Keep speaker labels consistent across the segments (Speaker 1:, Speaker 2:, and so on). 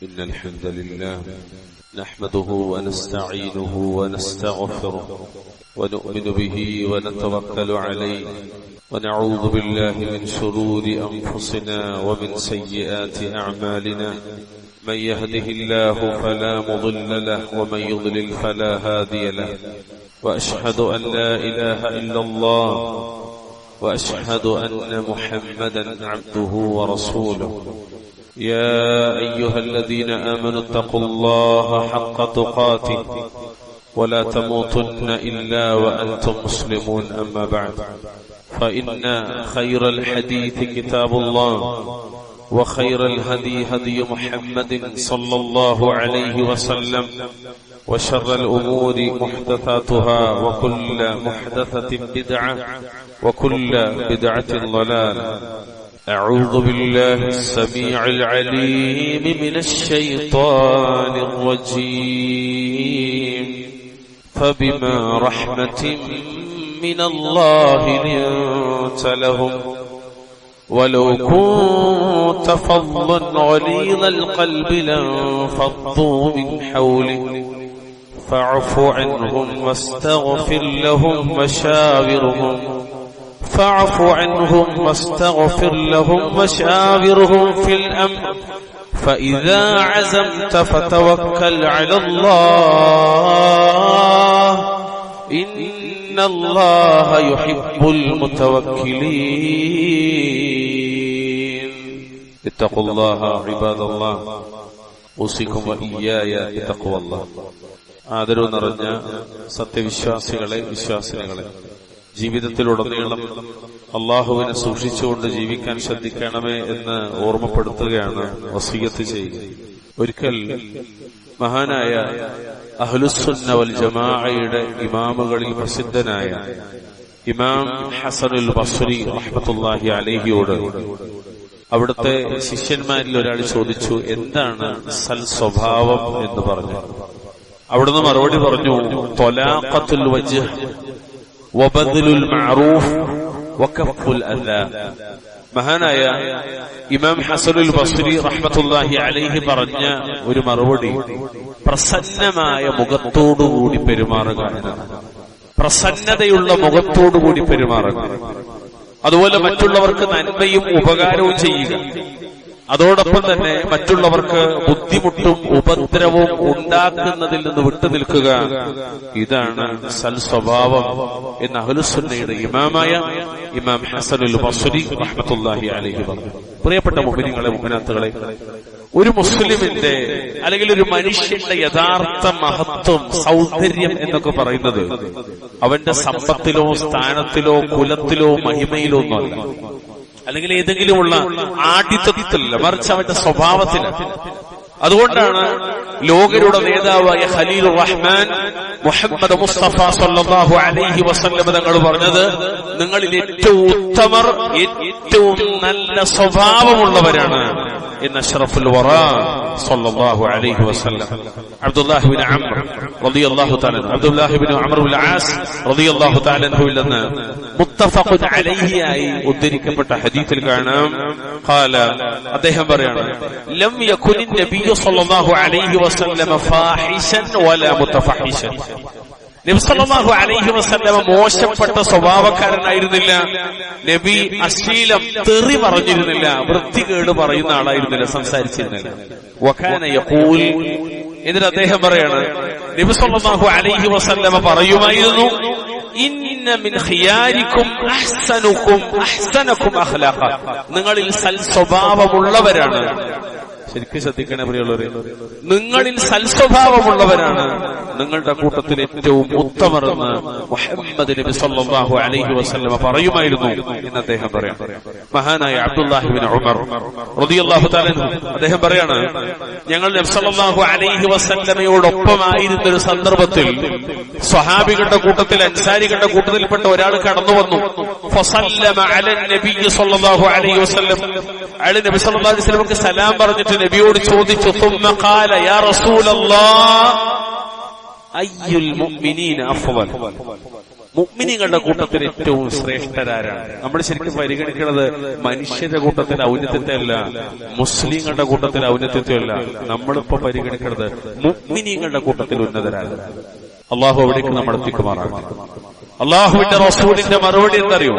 Speaker 1: إن الحمد لله نحمده ونستعينه ونستغفره ونؤمن به ونتوكل عليه ونعوذ بالله من شرور أنفسنا ومن سيئات أعمالنا من يهده الله فلا مضل له ومن يضلل فلا هادي له وأشهد أن لا إله إلا الله وأشهد أن محمدا عبده ورسوله يا أيها الذين آمنوا اتقوا الله حق تقاته ولا تموتن إلا وأنتم مسلمون أما بعد فإن خير الحديث كتاب الله وخير الهدي هدي محمد صلى الله عليه وسلم وشر الأمور محدثاتها وكل محدثة بدعة وكل بدعة ضلالة. أعوذ بالله السميع العليم من الشيطان الرجيم فبما رحمة من الله لنت لهم ولو كنت فظا غليظ القلب لانفضوا من حولك فاعف عنهم واستغفر لهم وشاورهم في الأمر فإذا عزمت فتوكل على الله إن الله يحب المتوكلين. اتقوا الله عباد الله أوصيكم وإياي بتقوى الله. ആദരവ് നിറഞ്ഞ സത്യവിശ്വാസികളെ, വിശ്വാസിനികളെ, ജീവിതത്തിലുടനീളം അള്ളാഹുവിനെ സൂക്ഷിച്ചുകൊണ്ട് ജീവിക്കാൻ ശ്രദ്ധിക്കണമേ എന്ന് ഓർമ്മപ്പെടുത്തുകയാണ്, വസിയ്യത്ത് ചെയ്യുക. ഒരിക്കൽ മഹാനായ അഹ്ലുസുന്ന വൽ ജമാഅയുടെ ഇമാമുകളിൽ പ്രസിദ്ധനായ ഇമാം ഹസനുൽ ബസ്രി റഹ്മത്തുള്ളാഹി അലൈഹിയോട് അവിടുത്തെ ശിഷ്യന്മാരിൽ ഒരാൾ ചോദിച്ചു, എന്താണ് സൽ സ്വഭാവം എന്ന് പറഞ്ഞു. അവിടുന്ന് മറുപടി പറഞ്ഞു, ത്വലാഖത്തുൽ വജ്ഹ് വബദ്ലുൽ മഅറൂഫ് വകഫുൽ അദാ. മഹാനായ ഇമാം ഹസനുൽ ബസ്രി റഹ്മത്തുള്ളാഹി അലൈഹി പറഞ്ഞ ഒരു മറുപടി പ്രസന്നമായ മുഖത്തോടുകൂടി പെരുമാറുക എന്നാണ്. പ്രസന്നതയുള്ള മുഖത്തോടുകൂടി പെരുമാറുക, അതുപോലെ മറ്റുള്ളവർക്ക് നന്മയും ഉപകാരവും ചെയ്യുക, അതോടൊപ്പം തന്നെ മറ്റുള്ളവർക്ക് ബുദ്ധിമുട്ടും ഉപദ്രവവും ഉണ്ടാക്കുന്നതിൽ നിന്ന് വിട്ടുനിൽക്കുക. ഇതാണ് സൽ സ്വഭാവം എന്ന് അഹ്ലുസുന്നയുടെ ഇമാമായ ഇമാം ഹസനുൽ ബസ്രി റഹ്മത്തുള്ളാഹി അലൈഹി പറഞ്ഞു. പ്രിയപ്പെട്ട മുഅ്മിനീങ്ങളെ, മുഅ്മിനാത്തുകളെ, ഒരു മുസ്ലിമിന്റെ അല്ലെങ്കിൽ ഒരു മനുഷ്യന്റെ യഥാർത്ഥ മഹത്വം, സൗന്ദര്യം എന്നൊക്കെ പറയുന്നത് അവന്റെ സമ്പത്തിലോ സ്ഥാനത്തിലോ കുലത്തിലോ മഹിമയിലോ ഒന്നുമല്ല, അല്ലെങ്കിൽ ഏതെങ്കിലുമുള്ള ആഢ്യത്വത്തിലല്ല, മറിച്ച് അവന്റെ സ്വഭാവത്തിലാണ്. അതുകൊണ്ടാണ് ലോകരുടെ നേതാവായ ഖലീലുർ റഹ്മാൻ മുഹമ്മദ് മുസ്തഫ സല്ലല്ലാഹു അലൈഹി വസല്ലം തങ്ങൾ പറഞ്ഞത്, നിങ്ങളിൽ ഏറ്റവും ഉത്തമർ, ഏറ്റവും നല്ല സ്വഭാവമുള്ളവരാണ് എന്ന് അഷ്റഫുൽ വറ സല്ലല്ലാഹു അലൈഹി വസല്ലം. അബ്ദുല്ലാഹി ഇബ്നു അംർ റളിയല്ലാഹു തആല അബ്ദുല്ലാഹി ഇബ്നു അംർ ഇബ്നുൽ ആസ് റളിയല്ലാഹു തആല അൻഹുവിൽ നിന്ന് മുത്തഫഖുൻ അലൈഹി ആയി ഉദ്ധരിക്കപ്പെട്ട ഹദീസിൽ കാണാം, ഖാല, അദ്ദേഹം പറയാണ്, ലം യകുനി നബിയ്യു സല്ലല്ലാഹു അലൈഹി വസല്ലം ഫാഹിശൻ വലാ മുതഫഹിശൻ. നബി സല്ലല്ലാഹു അലൈഹി വസല്ലം മോശപ്പെട്ട സ്വഭാവക്കാരനായിരുന്നില്ല. നബി അശ്ലീലം, തെറി പറഞ്ഞിരുന്നില്ല, വൃത്തികേട് പറയുന്ന ആളായിരുന്നില്ല, സംസാരിച്ചിരുന്നില്ല. വകാന യഖൂൽ, എന്നിട്ട് അദ്ദേഹം പറയാണ്, നബി സല്ലല്ലാഹു അലൈഹി വസല്ലം പറയുമായിരുന്നു, ഇന്ന മിൻ ഖിയാരിക്കും അഹ്സനക്കും അഖ്ലാഖ. നിങ്ങളിൽ സൽ സ്വഭാവമുള്ളവരാണ്, ശരിക്കും ശ്രദ്ധിക്കണേ പ്രിയമുള്ളവരെ, നിങ്ങളിൽ സൽസ്വഭാവമുള്ളവരാണ് നിങ്ങളുടെ കൂട്ടത്തിൽ ഏറ്റവും ഉത്തമരെന്ന് മുഹമ്മദ് നബി സല്ലല്ലാഹു അലൈഹി വസല്ലം പറയുമായിരുന്നു എന്ന് അദ്ദേഹം പറയാം. മഹാനായ അബ്ദുല്ലാഹി ഇബ്നു ഉമർ റളിയല്ലാഹു തആല അദ്ദേഹം പറയാണ്, ഞങ്ങൾ നബി സല്ലല്ലാഹു അലൈഹി വസല്ലമയോടൊപ്പമായിരുന്ന ഒരു സന്ദർഭത്തിൽ സ്വഹാബികളുടെ കൂട്ടത്തിൽ, അൻസാരികളുടെ കൂട്ടത്തിൽപ്പെട്ട ഒരാൾ കടന്നു വന്നു. ഫസല്ലമ അലൻ നബി സല്ലല്ലാഹു അലൈഹി വസല്ലം, അയാൾ നബി സല്ലല്ലാഹു അലൈഹി വസല്ലമക്ക് സലാം പറഞ്ഞിട്ട് നബിയോട് ചോദിച്ചു, ثم قال يا رسول الله أي المؤمنين أفضل. മുഅ്മിനീങ്ങളുടെ കൂട്ടത്തിൽ ഏറ്റവും ശ്രേഷ്ഠരാരാണ്? നമ്മൾ ശരിക്കും പരിഗണിക്കുന്നത് മനുഷ്യരുടെ കൂട്ടത്തിൽ ഔന്നത്യത്തെ അല്ല, മുസ്ലിങ്ങളുടെ കൂട്ടത്തിൽ ഔന്നത്യത്തെ അല്ല. നമ്മളിപ്പോ പരിഗണിക്കുന്നത് മുഅ്മിനീങ്ങളുടെ കൂട്ടത്തിൽ ഉന്നതരാണ്. അള്ളാഹു അവിടേക്ക് നമ്മൾ എത്തിക്കുമാറാണ്. അള്ളാഹുവിന്റെ റസൂലിന്റെ മറുപടി എന്തറിയോ?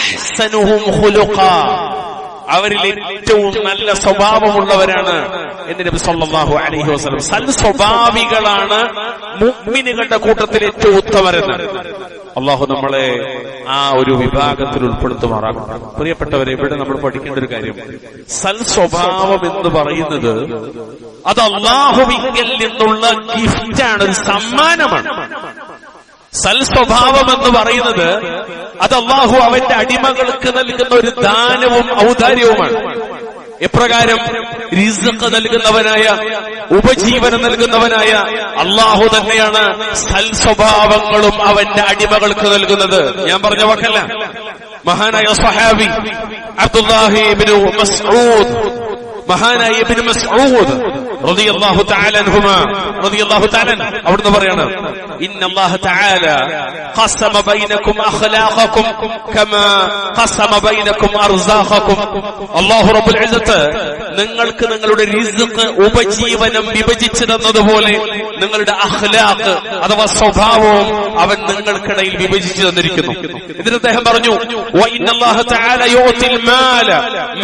Speaker 1: അഹ്സനുഹും ഖുലുഖാ, അവരിൽ ഏറ്റവും നല്ല സ്വഭാവമുള്ളവരാണ് എന്ന് നബി സല്ലല്ലാഹു അലൈഹി വസല്ലം. സൽസ്വഭാവികളാണ് മുഅ്മിനുകളുടെ കൂട്ടത്തിൽ ഏറ്റവും ഉത്തമരെന്ന്. അള്ളാഹു നമ്മളെ ആ ഒരു വിഭാഗത്തിൽ ഉൾപ്പെടുത്തുമാറാകട്ടെ. പ്രിയപ്പെട്ടവരെ, ഇവിടെ നമ്മൾ പഠിക്കേണ്ട ഒരു കാര്യം, സൽസ്വഭാവം എന്ന് പറയുന്നത് അത് അള്ളാഹുവിങ്കിൽ നിന്നുള്ള ഗിഫ്റ്റാണ്, ഒരു സമ്മാനമാണ്. സൽസ്വഭാവം എന്ന് പറയുന്നത് അത് അള്ളാഹു അവന്റെ അടിമകൾക്ക് നൽകുന്ന ഒരു ദാനവും ഔദാര്യവുമാണ്. എപ്രകാരം റിസ്ഖ് നൽകുന്നവനായ, ഉപജീവനം നൽകുന്നവനായ അള്ളാഹു തന്നെയാണ് സൽസ്വഭാവങ്ങളും അവന്റെ അടിമകൾക്ക് നൽകുന്നത്. ഞാൻ പറഞ്ഞ വാക്കല്ല. മഹാനായ സ്വഹാബി അബ്ദുല്ലാഹി ഇബ്നു മസ്ഊദ്, മഹാനായ ഇബ്നു മസ്ഊദ് റളിയല്ലാഹു തആല അൻഹുമാ, റളിയല്ലാഹു തആല അവിടുന്ന് പറയാണ്, ഇന്നല്ലാഹ തആല ഖസമ ബൈനകും അഖ്ലാഖകും കമാ ഖസമ ബൈനകും അർസാഖകും. അല്ലാഹു റബ്ബുൽ ഇസ്സത്ത് നിങ്ങൾക്ക് നിങ്ങളുടെ റിസ്ഖ്, ഉപജീവനം വിഭജിച്ചു തന്നതുപോലെ നിങ്ങളുടെ അഖ്ലാഖ് അഥവാ സ്വഭാവവും അവൻ നിങ്ങൾക്കിടയിൽ വിഭജിച്ചു തന്നിരിക്കുന്നു. ഇതിന് അദ്ദേഹം പറഞ്ഞു, വ ഇന്നല്ലാഹ തആല യുഅതിൽ മാല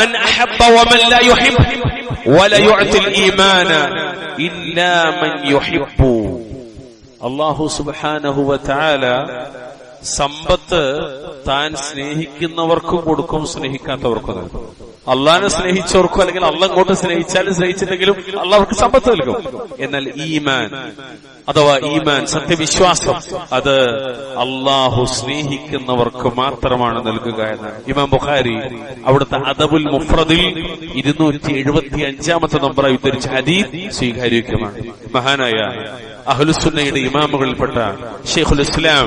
Speaker 1: മൻ അഹബ്ബ വമൻ ലാ യുഹിബ്ബ് വല യുഅതിൽ ഈമാന ഇല്ലാ മൻ യുഹിബ്ബു. അല്ലാഹു സുബ്ഹാനഹു വ തആല സമ്പത്ത് താൻ സ്നേഹിക്കുന്നവർക്കും കൊടുക്കും, സ്നേഹിക്കാത്തവർക്കും നൽകും. അള്ളാഹിനെ സ്നേഹിച്ചവർക്കും, അല്ലെങ്കിൽ അള്ളാഹ് അങ്ങോട്ട് സ്നേഹിച്ചാലും സ്നേഹിച്ചില്ലെങ്കിലും അള്ളാഹ് അവർക്ക് സമ്പത്ത് നൽകും. എന്നാൽ ഈമാൻ അഥവാ ഈമാൻ, സത്യവിശ്വാസം, അത് അള്ളാഹു സ്നേഹിക്കുന്നവർക്ക് മാത്രമാണ് നൽകുക എന്ന് ഇമാം ബുഖാരി അവിടുത്തെ അദബുൽ മുഫ്രദിൽ 275 നമ്പറായി ഉദ്ധരിച്ച ഹദീസ് സ്വീകാര്യോഗ്യമാണ്. മഹാനായ അഹ്ലുസുന്നയുടെ ഇമാമുകളിൽപ്പെട്ട ശൈഖുൽ ഇസ്ലാം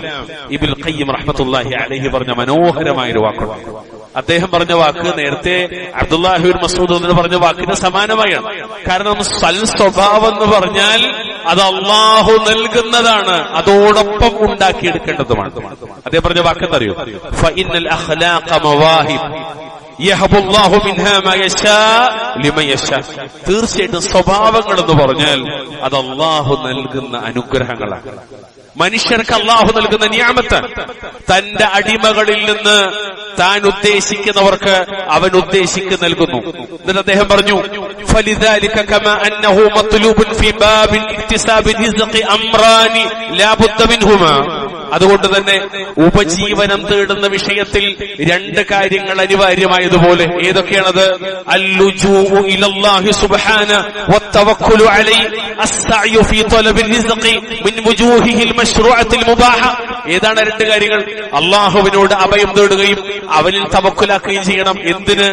Speaker 1: ഇബ്നുൽ ഖയ്യിം റഹ്മത്തുള്ളാഹി അലൈഹി പറഞ്ഞ മനോഹരമായ ഒരു വാക്കുണ്ട്. അദ്ദേഹം പറഞ്ഞ വാക്ക് നേരത്തെ അബ്ദുല്ലാഹി ഇബ്നു മസ്ഊദ് എന്ന് പറഞ്ഞ വാക്കിന് സമാനമായാണ്. കാരണം സൽസ്വഭാവം എന്ന് പറഞ്ഞാൽ അത് അള്ളാഹു നൽകുന്നതാണ്, അതോടൊപ്പം ഉണ്ടാക്കിയെടുക്കേണ്ടതുമാണ്. അദ്ദേഹം പറഞ്ഞ വാക്ക് എന്തറിയോ? ഫഇന്നൽ അഖ്ലാഖ മവാഹിബ് യഹബുല്ലാഹു മിൻഹാ മാ യശാ ലിമൻ യശാ. തീർച്ചയായിട്ടും സ്വഭാവങ്ങൾ എന്ന് പറഞ്ഞാൽ അത് അള്ളാഹു നൽകുന്ന അനുഗ്രഹങ്ങളാണ്. മനുഷ്യർക്ക് അള്ളാഹു നൽകുന്ന നിഅമത്ത് തന്റെ അടിമകളിൽ നിന്ന് താൻ ഉദ്ദേശിക്കുന്നവർക്ക് അവൻ ഉദ്ദേശിക്കുന്ന നൽകുന്നു. എന്നിട്ട് അദ്ദേഹം പറഞ്ഞു, ഫലിദാലിക കമാ അന്നഹു മത്ലൂബുൻ ഫീ ബാബിൽ ഇക്തിസാബി റിസ്ഖി അംറാനി ലാ ബുദ്ദ മിൻഹുമാ. അതുകൊണ്ട് തന്നെ ഉപജീവനം തേടുന്ന വിഷയത്തിൽ 2 കാര്യങ്ങൾ അനിവാര്യമായതുപോലെ ഏതൊക്കെയാണത്? അല്ലുജൂഉ ഇലല്ലാഹി സുബ്ഹാനഹു വത്തവക്കുലു അലൈഹി അസ്സഅയു ഫീ തലബിർ റിസ്ഖി മിൻ വുജൂഹിഹിൽ മശ്റൂഅത്തിൽ മുബാഹ. ഏതാണ് 2 കാര്യങ്ങൾ? അല്ലാഹുവിനോട് അഭയം തേടുകയും അവനിൽ തവക്കുലാക്കുകയും ചെയ്യണം. എന്തിന്?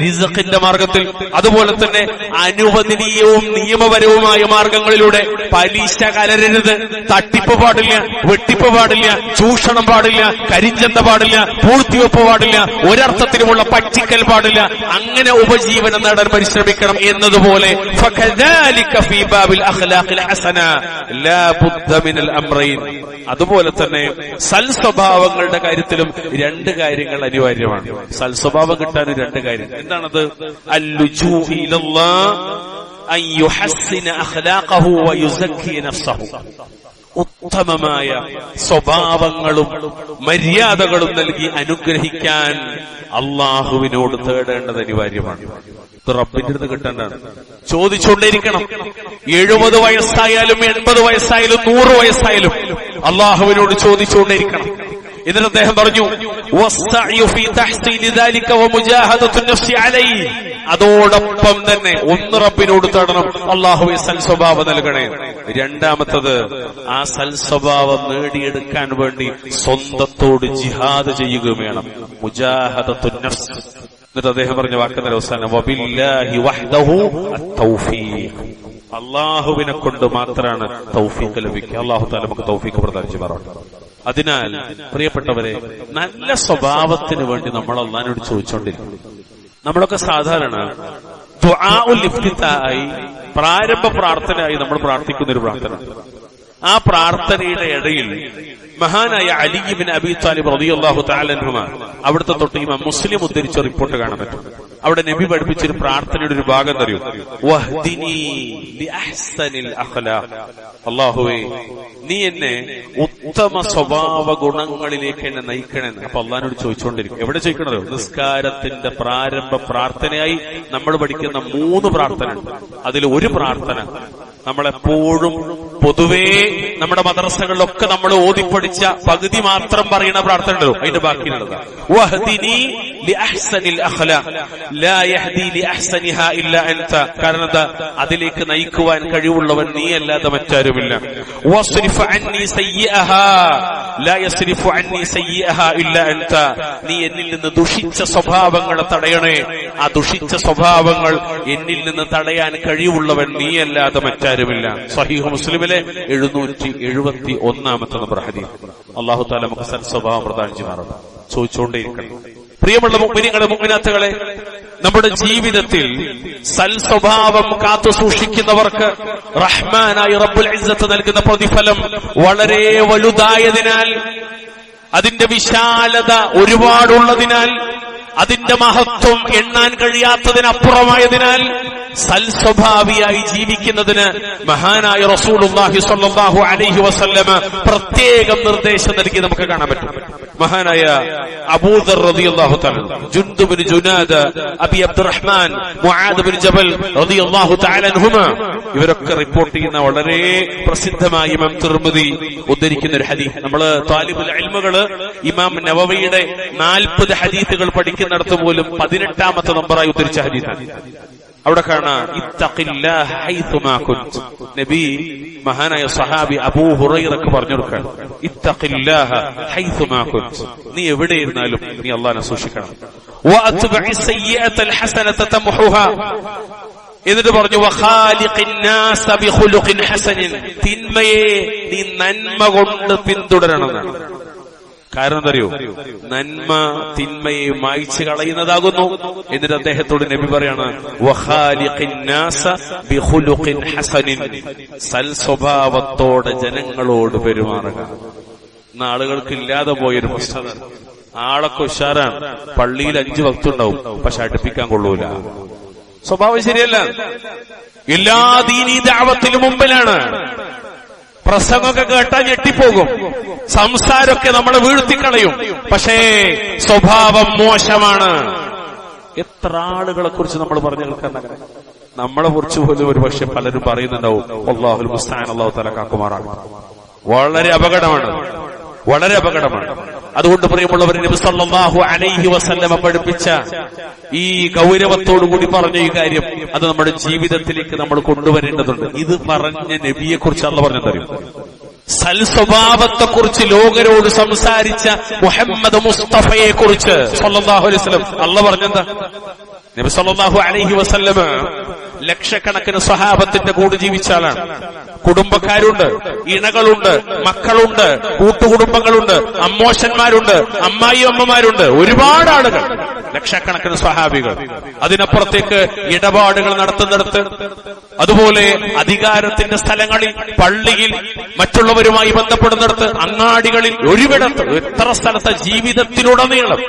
Speaker 1: റിസ്ഖിന്റെ മാർഗത്തിൽ. അതുപോലെ തന്നെ അനുവദനീയവും നിയമപരവുമായ മാർഗങ്ങളിലൂടെ പലിശ കലരരുത്, തട്ടിപ്പ് പാടില്ല, വെട്ടിപ്പ് പാടില്ല, ചൂഷണം പാടില്ല, കരിഞ്ചന്ത പാടില്ല, പൂഴ്ത്തിവെപ്പ് പാടില്ല, ഒരർത്ഥത്തിലുമുള്ള പറ്റിക്കൽ പാടില്ല. അങ്ങനെ ഉപജീവനം നേടാൻ പരിശ്രമിക്കണം എന്നതുപോലെ അതുപോലെ തന്നെ സൽസ്വഭാവങ്ങളുടെ കാര്യത്തിലും 2 കാര്യങ്ങൾ അനിവാര്യമാണ്. സൽസ്വഭാവം കിട്ടാൻ 2 കാര്യം. എന്താണത്? അല്ലുജൂ ഇലല്ലാഹ് അൻ യുഹസ്സിന അഖ്ലാഖഹു വയുസക്കി നഫ്സഹു. ഉത്തമമായ സ്വഭാവങ്ങളും മര്യാദകളും നൽകി അനുഗ്രഹിക്കാൻ അള്ളാഹുവിനോട് തേടേണ്ടത് അനിവാര്യമാണ്. ഇത് റബ്ബിന്റെ അടുത്ത് കിട്ടേണ്ടതാണ്. ചോദിച്ചുകൊണ്ടേയിരിക്കണം. 70 വയസ്സായാലും 80 വയസ്സായാലും 100 വയസ്സായാലും അള്ളാഹുവിനോട് ചോദിച്ചുകൊണ്ടേയിരിക്കണം. എന്നിട്ട് അദ്ദേഹം പറഞ്ഞു, അതോടൊപ്പം തന്നെ ഒന്ന് റബ്ബിനോട് തേടണം, അള്ളാഹുവെ സൽസ്വഭാവം നൽകണേ. രണ്ടാമത്തത്, ആ സൽസ്വഭാവം നേടിയെടുക്കാൻ വേണ്ടി സ്വന്തത്തോട് ജിഹാദ് ചെയ്യുകയും വേണം. മുജാഹദത്തുൻ നഫ്സ്. എന്നിട്ട് അദ്ദേഹം പറഞ്ഞ വാക്കെന്ന അവസാനം, വബില്ലാഹി വഹ്ദഹു അത്തൗഫീഖ്. അള്ളാഹുവിനെ കൊണ്ട് മാത്രമാണ് തൗഫീഖ് ലഭിക്കുക. അള്ളാഹു തആല നമുക്ക് തൗഫീഖ് പ്രദാനം ചെയ്യുമാറാകട്ടെ. അതിനാൽ പ്രിയപ്പെട്ടവരെ, നല്ല സ്വഭാവത്തിന് വേണ്ടി നമ്മൾ അള്ളാഹിനോട് ചോദിച്ചുകൊണ്ടിരിക്കും. നമ്മളൊക്കെ സാധാരണ ദുആഉൽ ഇഫ്തിതായി, പ്രാരംഭ പ്രാർത്ഥനയായി നമ്മൾ പ്രാർത്ഥിക്കുന്ന ഒരു പ്രാർത്ഥന, ആ പ്രാർത്ഥനയുടെ ഇടയിൽ മഹാനായ അലി ഇബ്നു അബീ താലിബ് റളിയല്ലാഹു തആല അൻഹുമ അവിടുത്തെ തൊട്ട് ഇമാം മുസ്ലിം ഉദ്ധരിച്ച റിപ്പോർട്ട് കാണാൻ പറ്റും. അവിടെ നബി പഠിപ്പിച്ചൊരു പ്രാർത്ഥനയുടെ ഒരു ഭാഗം അറിയൂ, വഹ്ദിനി ലിഅഹ്സനിൽ അഖ്ലാഖ്. അല്ലാഹുവേ, നീ എന്നെ ഉത്തമ സ്വഭാവ ഗുണങ്ങളിലേക്ക് എന്നെ നയിക്കണേ. അപ്പൊ അള്ളാഹിനോട് ചോദിച്ചുകൊണ്ടിരിക്കും. എവിടെ ചോദിക്കണോ? നിസ്കാരത്തിന്റെ പ്രാരംഭ പ്രാർത്ഥനയായി നമ്മൾ പഠിക്കുന്ന 3 പ്രാർത്ഥന ഉണ്ട്. അതിൽ ഒരു പ്രാർത്ഥന നമ്മളെപ്പോഴും പൊതുവേ നമ്മുടെ മദ്രസകളിലൊക്കെ നമ്മൾ ഓതിപ്പടിച്ച പകുതി മാത്രം പറയുന്ന പ്രാർത്ഥന ഉണ്ടല്ലോ, അതിന്റെ ബാക്കിയുള്ളത് വഹ്ദിനി ലിഅഹ്സനിൽ അഖ്ലാഖ് ലാ യഹ്ദി ലിഅഹ്സനിഹാ ഇല്ലാ അൻത. കാരണം എന്താ? അതിലേക്ക് നയിക്കുവാൻ കഴിവുള്ളവൻ നീ അല്ലാതെ മറ്റാരുമില്ല. വസ്രിഫ് അന്നി സയ്യിഅഹാ ലാ യസ്രിഫു അന്നി സയ്യിഅഹാ ഇല്ലാ അൻത. നീ എന്നിൽ നിന്ന് ദുഷിച്ച സ്വഭാവങ്ങളെ തടയണേ. ആ ദുഷിച്ച സ്വഭാവങ്ങൾ എന്നിൽ നിന്ന് തടയാൻ കഴിവുള്ളവൻ നീ അല്ലാതെ മറ്റാരുമില്ല. സ്വഹീഹ് മുസ്ലിമിലെ 771 നമ്പർ ഹദീസ്. അല്ലാഹു തആല നമുക്ക് സൽസ്വഭാവം പ്രദാനം ചെയ്യുമാറാകട്ടെ. ചോദിച്ചുകൊണ്ടേയിരിക്കണം. പ്രിയമുള്ള മുഅ്മിനീങ്ങളെ, മുഅ്മിനാത്തുകളെ, നമ്മുടെ ജീവിതത്തിൽ സൽസ്വഭാവം കാത്തു സൂക്ഷിക്കുന്നവർക്ക് റഹ്മാനായ റബ്ബുൽ ഇസ്സത്ത് നൽകുന്ന പ്രതിഫലം വളരെ വലുതായതിനാൽ, അതിന്റെ വിശാലത ഒരുപാടുള്ളതിനാൽ, അതിന്റെ മഹത്വം എണ്ണാൻ കഴിയാത്തതിനപ്പുറമായതിനാൽ സൽസ്വഭാവിയായി ജീവിക്കുന്നതിന് മഹാനായ റസൂലുള്ളാഹി സ്വല്ലല്ലാഹു അലൈഹി വസല്ലമ പ്രത്യേകം നിർദ്ദേശം നൽകി നമുക്ക് കാണാൻ പറ്റും. മഹാനായ അബൂദർ റളിയല്ലാഹു തആല, Jundub bin Junada, Abi Abdurrahman, Muadh bin Jabal റളിയല്ലാഹു തആല അൻഹുമ, ഇവരൊക്കെ റിപ്പോർട്ട് ചെയ്യുന്ന വളരെ പ്രസിദ്ധമായ ഇമാം തിർമിദി ഉദ്ധരിക്കുന്ന ഒരു ഹദീസ്. നമ്മള് താലിബുൽ ഇൽമുകള് ഇമാം നവവിയുടെ 40 ഹദീസുകൾ പഠിക്കുന്നിടത്ത് പോലും 18ാമത്തെ നമ്പറായി ഉദ്ധരിച്ച ഹദീസ്. അവിടെ കാണാം, ഇത്തഖില്ലാഹ ഹൈതുമാ കുൻത. നബി മഹാനായ സഹാബി അബൂ ഹുറൈറക്ക് പറഞ്ഞു കൊടുക്കണം, ഇത്തഖില്ലാഹ ഹൈതുമാ കുൻത. നീ എവിടെ ഇരുന്നാലും നീ അല്ലാഹുവിനെ സൂക്ഷിക്കണം. വഅത്ബഇ സയ്യിഅത്തൽ ഹസനത തംഹുഹാ. എന്നിട്ട് പറഞ്ഞു, വഖാലിഖിൻ നാസ ബിഖുലുഖിൻ ഹസനിൻ. തിന്മയെ നീ നന്മ കൊണ്ട് പിന്തുടരണമെന്നാണ്. കാരണം എന്തറിയോ? നന്മ തിന്മയെ മായ്ച്ചു കളയുന്നതാകുന്നു. എന്നിട്ട് അദ്ദേഹത്തോട് നബി പറയാണ്, വഖാലിഖിൻ നാസ ബിഖുലുഖിൻ ഹസനിൻ. സൽസ്വഭാവത്തോടെ ജനങ്ങളോട് പെരുമാറുക. ഇന്ന് ആളുകൾക്ക് ഇല്ലാതെ പോയൊരു പ്രശ്നം, ആളൊക്കെ ഉഷാറാണ്, പള്ളിയിൽ 5 വക്തുണ്ടാവും, പക്ഷെ അടുപ്പിക്കാൻ കൊള്ളൂല. സ്വഭാവം ശരിയല്ല. എല്ലാ ദീനീ ദഅവത്തിനും മുമ്പിലാണ്. പ്രസംഗമൊക്കെ കേട്ടാൽ ഞെട്ടിപ്പോകും, സംസാരമൊക്കെ നമ്മളെ വീഴ്ത്തിക്കളയും, പക്ഷേ സ്വഭാവം മോശമാണ്. എത്ര ആളുകളെ കുറിച്ച് നമ്മൾ പറഞ്ഞു കേൾക്കാൻ, നമ്മളെ കുറിച്ച് പോലും ഒരു പക്ഷെ പലരും പറയുന്നുണ്ടാവും. അല്ലാഹുൽ മുസ്തആൻ, അല്ലാഹു തആല കാക്കുമാറാകട്ടെ. വളരെ അപകടമാണ്, വളരെ അപകടമാണ്. അതുകൊണ്ട് പ്രിയമുള്ളവർ, നബി സല്ലല്ലാഹു അലൈഹി വസല്ലമ പഠിപ്പിച്ച ഈ ഗൗരവത്തോടുകൂടി പറഞ്ഞ ഈ കാര്യം അത് നമ്മുടെ ജീവിതത്തിലേക്ക് നമ്മൾ കൊണ്ടുവരേണ്ടതുണ്ട്. ഇത് പറഞ്ഞ നബിയെ കുറിച്ച് അല്ലാഹു പറഞ്ഞതറിയും. സൽസ്വഭാവത്തെക്കുറിച്ച് ലോകരോട് സംസാരിച്ച മുഹമ്മദ് മുസ്തഫയെ കുറിച്ച് സല്ലല്ലാഹു അലൈഹി വസല്ലം അല്ലാഹു പറഞ്ഞെന്താ? നബി സല്ലല്ലാഹു അലൈഹി വസല്ലമ ലക്ഷക്കണക്കിന് സ്വഹാബത്തിന്റെ കൂടെ ജീവിച്ച ആളാണ്. കുടുംബക്കാരുണ്ട്, ഇണകളുണ്ട്, മക്കളുണ്ട്, കൂട്ടുകുടുംബങ്ങളുണ്ട്, അമ്മോശന്മാരുണ്ട്, അമ്മായി അമ്മമാരുണ്ട്, ഒരുപാട് ആളുകൾ, ലക്ഷക്കണക്കിന് സ്വഹാബികൾ. അതിനപ്പുറത്തേക്ക് ഇടപാടുകൾ നടത്തുന്നിടത്ത്, അതുപോലെ അധികാരത്തിന്റെ സ്ഥലങ്ങളിൽ, പള്ളിയിൽ, മറ്റുള്ളവരുമായി ബന്ധപ്പെടുന്നിടത്ത്, അങ്ങാടികളിൽ, ഒരിടത്ത്, എത്ര സ്ഥലത്തെ ജീവിതത്തിലുടനീളം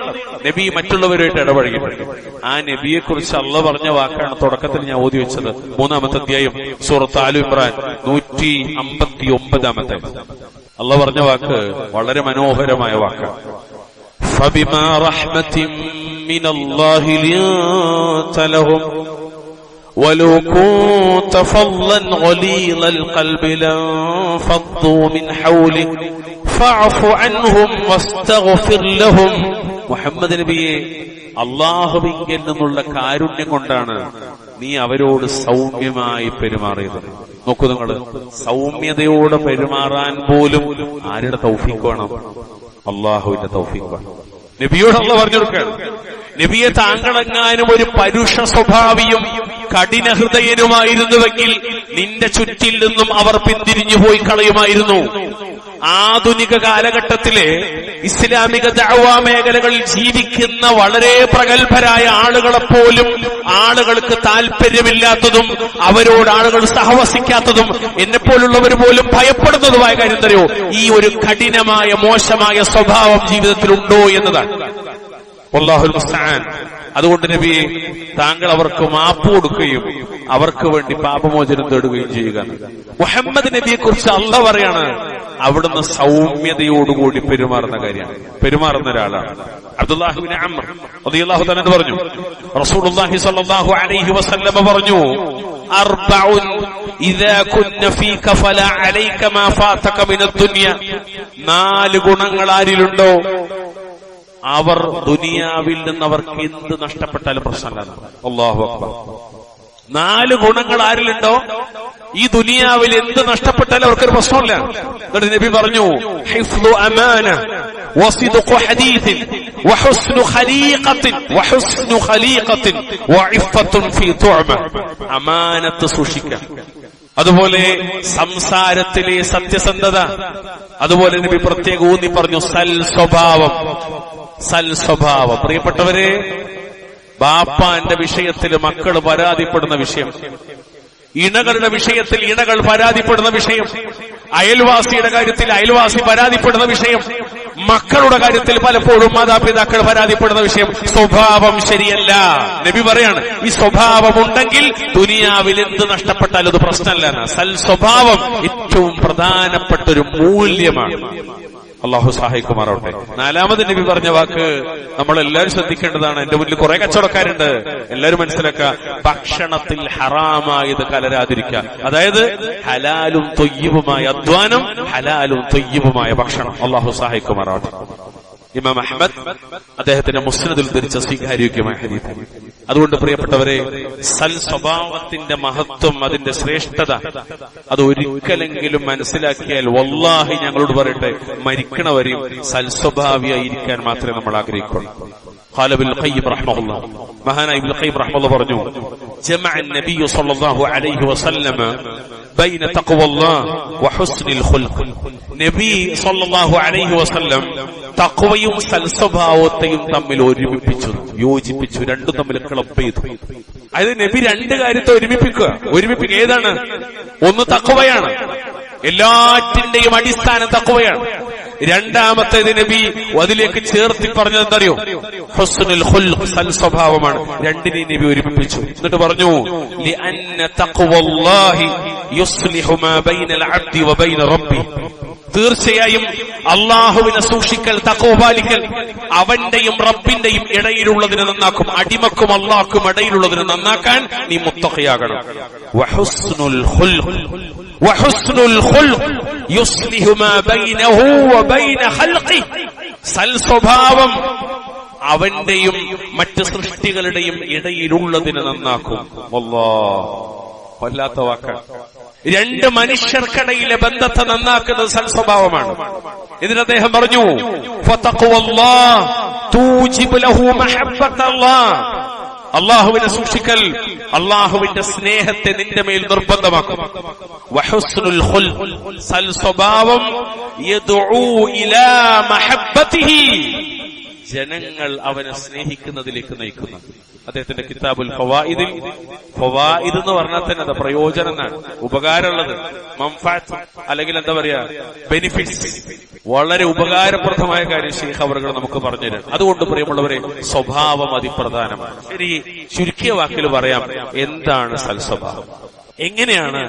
Speaker 1: നബി മറ്റുള്ളവരുമായിട്ട് ഇടപഴകിയിട്ടുണ്ട്. ആ നബിയെ കുറിച്ച് അല്ലാഹു പറഞ്ഞ വാക്കാണ് തുടക്കത്തിൽ ഞാൻ ഓതി വെച്ചത്. 3-ാമത്തെ അധ്യായം സൂറത്ത് ആലു ഇംറാൻ 159-ാമത്തെ. അല്ലാഹു പറഞ്ഞ വാക്ക് വളരെ മനോഹരമായ വാക്കാണ്. ഫബിമാ റഹ്മത്തിൻ മിനല്ലാഹി ലിൻത ലഹും വലൗ കുൻത ഫളൻ ഗലീദൽ ഖൽബി ലൻഫദ്ദു മിൻ ഹൗലിക ഫഅഫു അൻഹും വസ്തഗ്ഫിർ ലഹും. മുഹമ്മദ് നബിയെ, അല്ലാഹുവിങ്കിൽ നിന്നുള്ള കാരുണ്യം കൊണ്ടാണ് നീ അവരോട് സൗമ്യമായി പെരുമാറിയത്. നോക്കൂ നിങ്ങൾ, സൗമ്യതയോടെ പെരുമാറാൻ പോലും ആരുടെ തൗഫീഖ് വേണം? അല്ലാഹുവിന്റെ തൗഫീഖ് വേണം. നബിയോട് അല്ലാഹു പറഞ്ഞു കൊടുക്കുകയാണ്, നബിയെ, താങ്കളെങ്ങാനും ഒരു പരുഷ സ്വഭാവിയും കഠിന ഹൃദയനുമായിരുന്നുവെങ്കിൽ നിന്റെ ചുറ്റിൽ നിന്നും അവർ പിന്തിരിഞ്ഞു പോയി കളയുമായിരുന്നു. ആധുനിക കാലഘട്ടത്തിലെ ഇസ്ലാമിക ദഅവാ മേഖലകളിൽ ജീവിക്കുന്ന വളരെ പ്രഗത്ഭരായ ആളുകളെപ്പോലും ആളുകൾക്ക് താല്പര്യമില്ലാത്തതും അവരോട് ആളുകൾ സഹവസിക്കാത്തതും എന്നെപ്പോലുള്ളവർ പോലും ഭയപ്പെടുന്നതുമായ കാര്യം തരുമോ, ഈ ഒരു കഠിനമായ മോശമായ സ്വഭാവം ജീവിതത്തിലുണ്ടോ എന്നതാണ്. വല്ലാഹുൽ മുസ്തആൻ. അതുകൊണ്ട് നബിയെ, താങ്കൾ അവർക്ക് മാപ്പ് കൊടുക്കുകയും അവർക്ക് വേണ്ടി പാപമോചനം തേടുകയും ചെയ്യുക. മുഹമ്മദ് നബിയെ കുറിച്ച് അല്ലാഹു പറയാണ്, അവിടുന്ന് സൗമ്യതയോടുകൂടി പെരുമാറുന്ന ഒരാളാണ്. അബ്ദുല്ലാഹി ഇബ്നു അംർ റളിയല്ലാഹു തആല പറഞ്ഞു, റസൂലുള്ളാഹി സ്വല്ലല്ലാഹു അലൈഹി വസല്ലം പറഞ്ഞു, അർബഉൻ ഇദാ കുന്ന ഫീക ഫലാ അലൈക മാ ഫാതക മിനദ് ദുനിയ. 4 ഗുണങ്ങൾ ആരിലുണ്ടോ അവർ ദുനിയാവിൽ നിന്ന് അവർക്ക് എന്ത് നഷ്ടപ്പെട്ടാലും പ്രശ്നമില്ല. അല്ലാഹു അക്ബർ. 4 ഗുണങ്ങൾ ആരിലുണ്ടോ ഈ ദുനിയാവിൽ എന്ത് നഷ്ടപ്പെട്ടാലും അവർക്കൊരു പ്രശ്നമില്ല. എന്നിട്ട് നബി പറഞ്ഞു, ഹിഫ്ളു അമാന വസിദ്ഖു ഹദീസിൻ വഹുസ്നു ഖലീഖത്തിൻ വഇഫ്ഫത്തുൻ ഫീ തുഅമ. അമാനത്ത് സൂക്ഷിക്കുക, അതുപോലെ സംസാരത്തിലെ സത്യസന്ധത, അതുപോലെ നബി പ്രത്യേകം ഊന്നി പറഞ്ഞു സൽ സ്വഭാവം. പ്രിയപ്പെട്ടവരെ, ബാപ്പാന്റെ വിഷയത്തിൽ മക്കൾ പരാതിപ്പെടുന്ന വിഷയം, ഇണകളുടെ വിഷയത്തിൽ ഇണകൾ പരാതിപ്പെടുന്ന വിഷയം, അയൽവാസിയുടെ കാര്യത്തിൽ അയൽവാസി പരാതിപ്പെടുന്ന വിഷയം, മക്കളുടെ കാര്യത്തിൽ പലപ്പോഴും മാതാപിതാക്കൾ പരാതിപ്പെടുന്ന വിഷയം, സ്വഭാവം ശരിയല്ല. നബി പറയാണ്, ഈ സ്വഭാവം ഉണ്ടെങ്കിൽ ദുനിയാവിൽ എന്ത് നഷ്ടപ്പെട്ടാലും അത് പ്രശ്നമല്ല. സൽ സ്വഭാവം ഏറ്റവും പ്രധാനപ്പെട്ട ഒരു മൂല്യമാണ്. അള്ളാഹു സഹായിക്കുമാറാവട്ടെ. 4ാമത് നബി പറഞ്ഞ വാക്ക് നമ്മളെല്ലാവരും ശ്രദ്ധിക്കേണ്ടതാണ്. എന്റെ മുന്നിൽ കുറെ കച്ചവടക്കാരുണ്ട്, എല്ലാവരും മനസ്സിലാക്കുക, ഭക്ഷണത്തിൽ ഹറാമായത് കലരാതിരിക്കുക. അതായത് ഹലാലും തൊയ്യിബുമായ അധ്വാനം, ഹലാലും തൊയ്യിബുമായ ഭക്ഷണം. അള്ളാഹു സഹായിക്കുമാറാവട്ടെ. ഇമാം അഹ്മദ് അദ്ദേഹത്തിന്റെ മുസ്നദിൽ ധരിച്ച സ്വീകാര്യോഗ്യമായ ഹദീസ്. അതുകൊണ്ട് പ്രിയപ്പെട്ടവരെ, സൽ സ്വഭാവത്തിന്റെ മഹത്വം, അതിന്റെ ശ്രേഷ്ഠത അത് ഒരിക്കലെങ്കിലും മനസ്സിലാക്കിയാൽ വല്ലാഹി ഞങ്ങളോട് പറയട്ടെ, മരിക്കണവരെയും സൽസ്വഭാവിയായിരിക്കാൻ മാത്രമേ നമ്മൾ ആഗ്രഹിക്കുള്ളൂ. قال ابن القيم رحمه الله, മഹാനായ ഇബ്നുൽ ഖയ്യിം റഹ്മത്തുള്ളാഹി പറഞ്ഞു, ജമഅ النبي صلى الله عليه وسلم بين تقوى الله وحسن الخلق. നബി സല്ലല്ലാഹു അലൈഹി വസല്ലം തഖ്വയും സൽസ്വഭാവത്തെയും തമ്മിൽ യോജിപ്പിച്ചു, രണ്ടും തമ്മിൽ ക്ലബ് ചെയ്തു. അതായത് നബി 2 കാര്യത്തെ ഒരുമിപ്പിക്കുക. ഏതാണ്? ഒന്ന് തഖ്വയാണ്, എല്ലാറ്റിന്റെയും അടിസ്ഥാനം തഖ്വയാണ്. രണ്ടാമത്തേത് നബി അതിലേക്ക് ചേർത്തി പറഞ്ഞത് എന്തറിയോ? ഹുസ്നുൽ ഖുൽഖ്, സൽസ്വഭാവമാണ്. രണ്ടിനെയും നബി ഒരുമിപ്പിച്ചു. എന്നിട്ട് പറഞ്ഞു, ലിഅന്ന തഖ്വല്ലാഹി യുസ്ലിഹു മാ ബൈനൽ അബ്ദി വബൈന റബ്ബി. തീർച്ചയായും അള്ളാഹുവിനെ സൂക്ഷിക്കൽ, തഖ്വ പാലിക്കൽ അവന്റെയും റബ്ബിന്റെയും ഇടയിലുള്ളതിനെ നന്നാക്കും. അടിമക്കും അള്ളാഹ്ക്കും ഇടയിലുള്ളതിനെ നന്നാക്കാൻ നീ മുത്തഖിയാകണം. വഹുസ്നുൽ ഖുൽഖ് യുസ്ലിഹു മാ ബൈനഹു വബൈന ഖൽഖി. സൽസ്വഭാവം അവന്റെയും മറ്റ് സൃഷ്ടികളുടെയും ഇടയിലുള്ളതിനെ നന്നാക്കും. അല്ലാഹ്, വല്ലാത്ത വാക്കാണ്. 2 മനുഷ്യർക്കിടയിലെ ബന്ധത്തെ നന്നാക്കുന്നത് സൽസ്വഭാവമാണ്. ഇതിന് അദ്ദേഹം പറഞ്ഞു, ഫതഖ്വല്ലാഹ് തൂജിബു ലഹു മഹബ്ബത്തല്ലാഹ്. അള്ളാഹുവിനെ സൂക്ഷിക്കൽ അള്ളാഹുവിന്റെ സ്നേഹത്തെ നിന്റെ മേൽ നിർബന്ധമാക്കും. വഹുസ്നുൽ ഖുൽഖ്, സൽസ്വഭാവം യദ്ഉ ഇലാ മഹബ്ബതിഹി, ജനങ്ങൾ അവനെ സ്നേഹിക്കുന്നതിലേക്ക് നയിക്കുന്നു. അദ്ദേഹത്തിന്റെ കിതാബുൽ ഫവായിദിൽ, ഫവായിദ് എന്ന് പറഞ്ഞാൽ തന്നെ അത് പ്രയോജനം എന്നാണ്, ഉപകാരമുള്ളത്, മൻഫഅത്ത് അല്ലെങ്കിൽ എന്താ പറയാ, ബെനിഫിറ്റ്സ്, വളരെ ഉപകാരപ്രദമായ കാര്യം ശൈഖ് അവറുകൾ നമുക്ക് പറഞ്ഞുതരാം. അതുകൊണ്ട് പ്രിയമുള്ളവരെ, സ്വഭാവം അതിപ്രധാനമാണ്. ശരി, ചുരുക്കിയ വാക്കിൽ പറയാം, എന്താണ് സൽസ്വഭാവം, എങ്ങനെയാണ്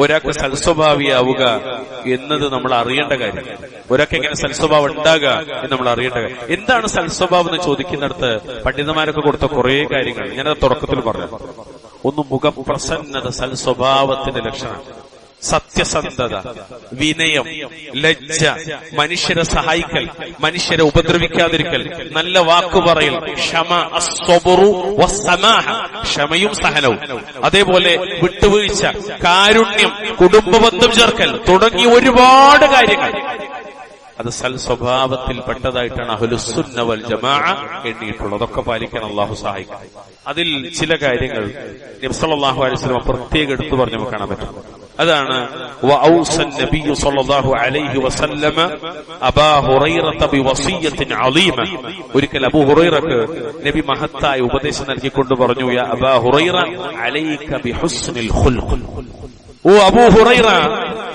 Speaker 1: ഒരാൾക്ക് സൽസ്വഭാവിയാവുക എന്നത് നമ്മൾ അറിയേണ്ട കാര്യം. ഒരാൾക്ക് എങ്ങനെ സൽസ്വഭാവം ഉണ്ടാകുക എന്ന് നമ്മൾ അറിയേണ്ട കാര്യം. എന്താണ് സൽസ്വഭാവം എന്ന് ചോദിക്കുന്നിടത്ത് പണ്ഡിതന്മാരൊക്കെ കൊടുത്ത കുറെ കാര്യങ്ങൾ ഞാനത് തുടക്കത്തിൽ പറഞ്ഞു. ഒന്ന്, മുഖപ്രസന്നത സൽസ്വഭാവത്തിന്റെ ലക്ഷണം. സത്യസന്ധത, വിനയം, ലജ്ജ, മനുഷ്യരെ സഹായിക്കൽ, മനുഷ്യരെ ഉപദ്രവിക്കാതിരിക്കൽ, നല്ല വാക്കു പറയൽ, ക്ഷമ, അസ്സബ്റു വസ്സമാഹ, ക്ഷമയും സഹനവും, അതേപോലെ വിട്ടുവീഴ്ച, കാരുണ്യം, കുടുംബബന്ധം ചേർക്കൽ തുടങ്ങിയ ഒരുപാട് കാര്യങ്ങൾ അത് സൽസ്വഭാവത്തിൽ പെട്ടതായിട്ടാണ് അഹ്ലുസുന്ന വൽ ജമാഅ എണ്ണിയിട്ടുള്ളത്. അതൊക്കെ പാലിക്കാൻ അള്ളാഹു സഹായിക്കും. അതിൽ ചില കാര്യങ്ങൾ നബി സല്ലല്ലാഹു അലൈഹി വസല്ലം പ്രത്യേകം എടുത്തു പറഞ്ഞു കാണാൻ പറ്റും. അതാണ് വഔസൻ നബിയ്യു സ്വല്ലല്ലാഹു അലൈഹി വസല്ലമ അബാ ഹുറൈറത ബിവസിയ്യത്തിൻ അളീമ. ഒരിക്കൽ അബൂ ഹുറൈറക്ക് നബി മഹത്തായ ഉപദേശം നൽകിക്കൊണ്ട് പറഞ്ഞു, യാ അബാ ഹുറൈറ അലൈക ബിഹുസ്നിൽ ഖുൽഖ്. ഓ അബൂ ഹുറൈറ,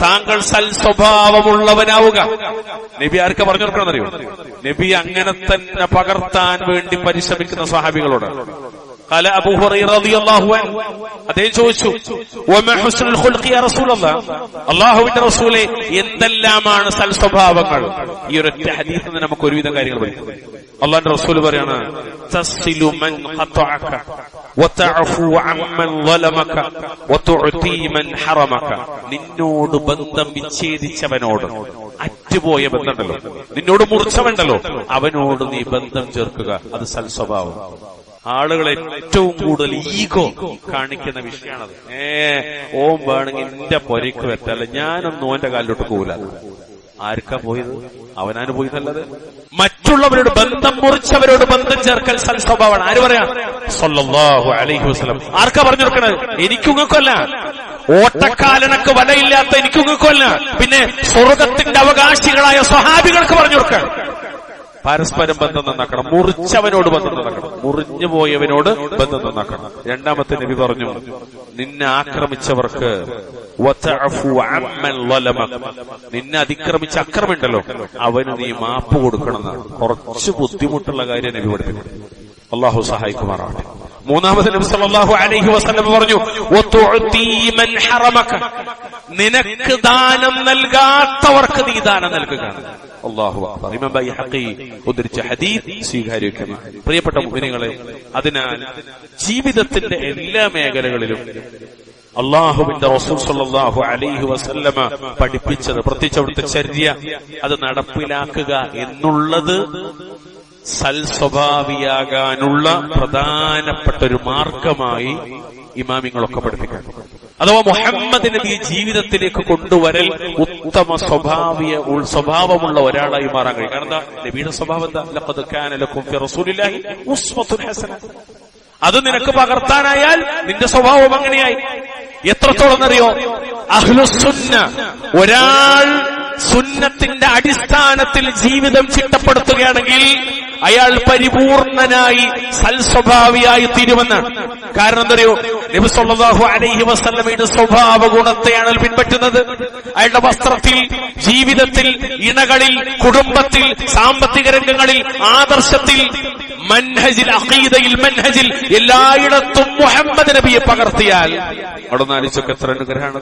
Speaker 1: താങ്കൾ സൽ സ്വഭാവമുള്ളവനാവുക. നബി ആർക്കാ പറഞ്ഞു കൊടുക്കണമെന്നറിയോ? നബി അങ്ങനെ തന്നെ പകർത്താൻ വേണ്ടി പരിശ്രമിക്കുന്ന സ്വഹാബികളോട്. قال أبو هريرة رضي الله عنه അദ്ദേഹം ചോദിച്ചു, വമാ ഹുസ്നുൽ ഖുൽഖി യാ റസൂലല്ലാഹ്, അല്ലാഹുവിന്റെ റസൂലേ എന്തെല്ലാമാണ് സൽ സ്വഭാവങ്ങൾ? ഈ ഒരൊറ്റ ഹദീസിൽ നിന്ന് നമുക്ക് ഒരുവിധം കാര്യങ്ങൾ പഠിക്കാം. അല്ലാഹുവിന്റെ റസൂൽ പറയാണ്, തസ്സിലു മൻ ഖതഅക വതഅഫു അമ്മൻ ളലമക വതുഅതി മൻ ഹറമക. നിന്നോട് ബന്ധം വിച്ഛേദിച്ചവനോട്, അറ്റുപോയ ബന്ധമുണ്ടല്ലോ, നിന്നോട് മുറിച്ചവനുണ്ടല്ലോ, അവനോട് നീ ബന്ധം ചേർക്കുക. അത് സൽ സ്വഭാവം. ആളുകൾ ഏറ്റവും കൂടുതൽ ഈഗോ കാണിക്കുന്ന വിഷയമാണത്. ഓം വേണമെങ്കിൽ എന്റെ പൊരയ്ക്ക് വെറ്റല്ല, ഞാനൊന്നും ഓന്റെ കാലിലോട്ട് പോകില്ല. ആർക്കാ പോയത്? അവനാണ് പോയതല്ലത്. മറ്റുള്ളവരോട് ബന്ധം മുറിച്ചവരോട് ബന്ധം ചേർക്കൽ സൽ സ്വഭാവമാണ്. ആര് പറയാ? സ്വല്ലല്ലാഹു അലൈഹി വസല്ലം. ആർക്കാ പറഞ്ഞു കൊടുക്കണത്? എനിക്കുങ്ങൾക്കല്ല, ഓട്ടക്കാലനക്ക് വലയില്ലാത്ത എനിക്കുങ്ങൾക്കല്ല, പിന്നെ സ്വർഗത്തിന്റെ അവകാശികളായ സ്വഹാബികൾക്ക് പറഞ്ഞു കൊടുക്കാൻ. പരസ്പരം ബന്ധം നന്നാക്കണം. മുറിച്ചവനോട് ബന്ധം നന്നാക്കണം, മുറിഞ്ഞു പോയവനോട് ബന്ധം നന്നാക്കണം. രണ്ടാമത്തെ നബി പറഞ്ഞു, നിന്നെ ആക്രമിച്ചവർക്ക് നിന്നെ അതിക്രമിച്ച അക്രമുണ്ടല്ലോ, അവന് നീ മാപ്പ് കൊടുക്കണമെന്നാണ്. കുറച്ച് ബുദ്ധിമുട്ടുള്ള കാര്യം നബി പഠിപ്പിക്കും. അള്ളാഹു സഹായിക്കുമാറാവട്ടെ. മൂന്നാമത്തെ നബി സല്ലല്ലാഹു അലൈഹി വസല്ലം പറഞ്ഞു, വതുഅതി മൻ ഹറമക. നിനക്ക് ദാനം നൽകാത്തവർക്ക് നീ ദാനം നൽകുക. അല്ലാഹു അക്ബർ. ഇമാം ബൈഹഖി ഉദ്ധരിച്ച ഹദീസ് സ്വീകാര്യോഗ്യമാണ്. പ്രിയപ്പെട്ട മുഅ്മിനീങ്ങളെ, അതിനാൽ ജീവിതത്തിന്റെ എല്ലാ മേഖലകളിലും അള്ളാഹുവിന്റെ റസൂൽ സ്വല്ലല്ലാഹു അലൈഹി വസല്ലമ പഠിപ്പിച്ചത്, പ്രത്യേകിച്ച് അവിടുത്തെ ചര്യ, അത് നടപ്പിലാക്കുക എന്നുള്ളത് സൽസ്വഭാവിയാകാനുള്ള പ്രധാനപ്പെട്ട ഒരു മാർഗമായി ഇമാമിങ്ങളൊക്കെ പഠിപ്പിക്കുന്നു. അഥവാ മുഹമ്മദ് നബി ജീവിതത്തിലേക്ക് കൊണ്ടുവരൽ ഉത്തമ സ്വഭാവമുള്ള ഒരാളായി മാറാൻ കഴിയും. കാരണം എന്താ? നബിയുടെ സ്വഭാവം എന്താ? ലഖദ് കാന ലക്കും ഫി റസൂലില്ലാഹി ഉസ്വത്തുൻ ഹസന. അത് നിനക്ക് പകർത്താനായാൽ നിന്റെ സ്വഭാവം അങ്ങനെയായി. എത്രത്തോളം അറിയോ? അഹ്ലുസുന്ന, ഒരാൾ സുന്നത്തിന്റെ അടിസ്ഥാനത്തിൽ ജീവിതം ചിട്ടപ്പെടുത്തുകയാണെങ്കിൽ അയാൾ പരിപൂർണനായി സൽസ്വഭാവിയായി തീരുമെന്നാണ്. കാരണം എന്തറിയോ? നബി സല്ലല്ലാഹു അലൈഹി വസല്ലമയുടെ സ്വഭാവ ഗുണത്തെയാണ് പിൻപറ്റുന്നത്. അയാളുടെ വസ്ത്രത്തിൽ, ജീവിതത്തിൽ, ഇണകളിൽ, കുടുംബത്തിൽ, സാമ്പത്തിക രംഗങ്ങളിൽ, ആദർശത്തിൽ, മൻഹജിൽ, അഖീദയിൽ, മൻഹജിൽ എല്ലായിടത്തും മുഹമ്മദ് നബിയെ പകർത്തിയാൽ അവിടെ നാലിച്ചൊക്കെ എത്ര അനുഗ്രഹമാണ്.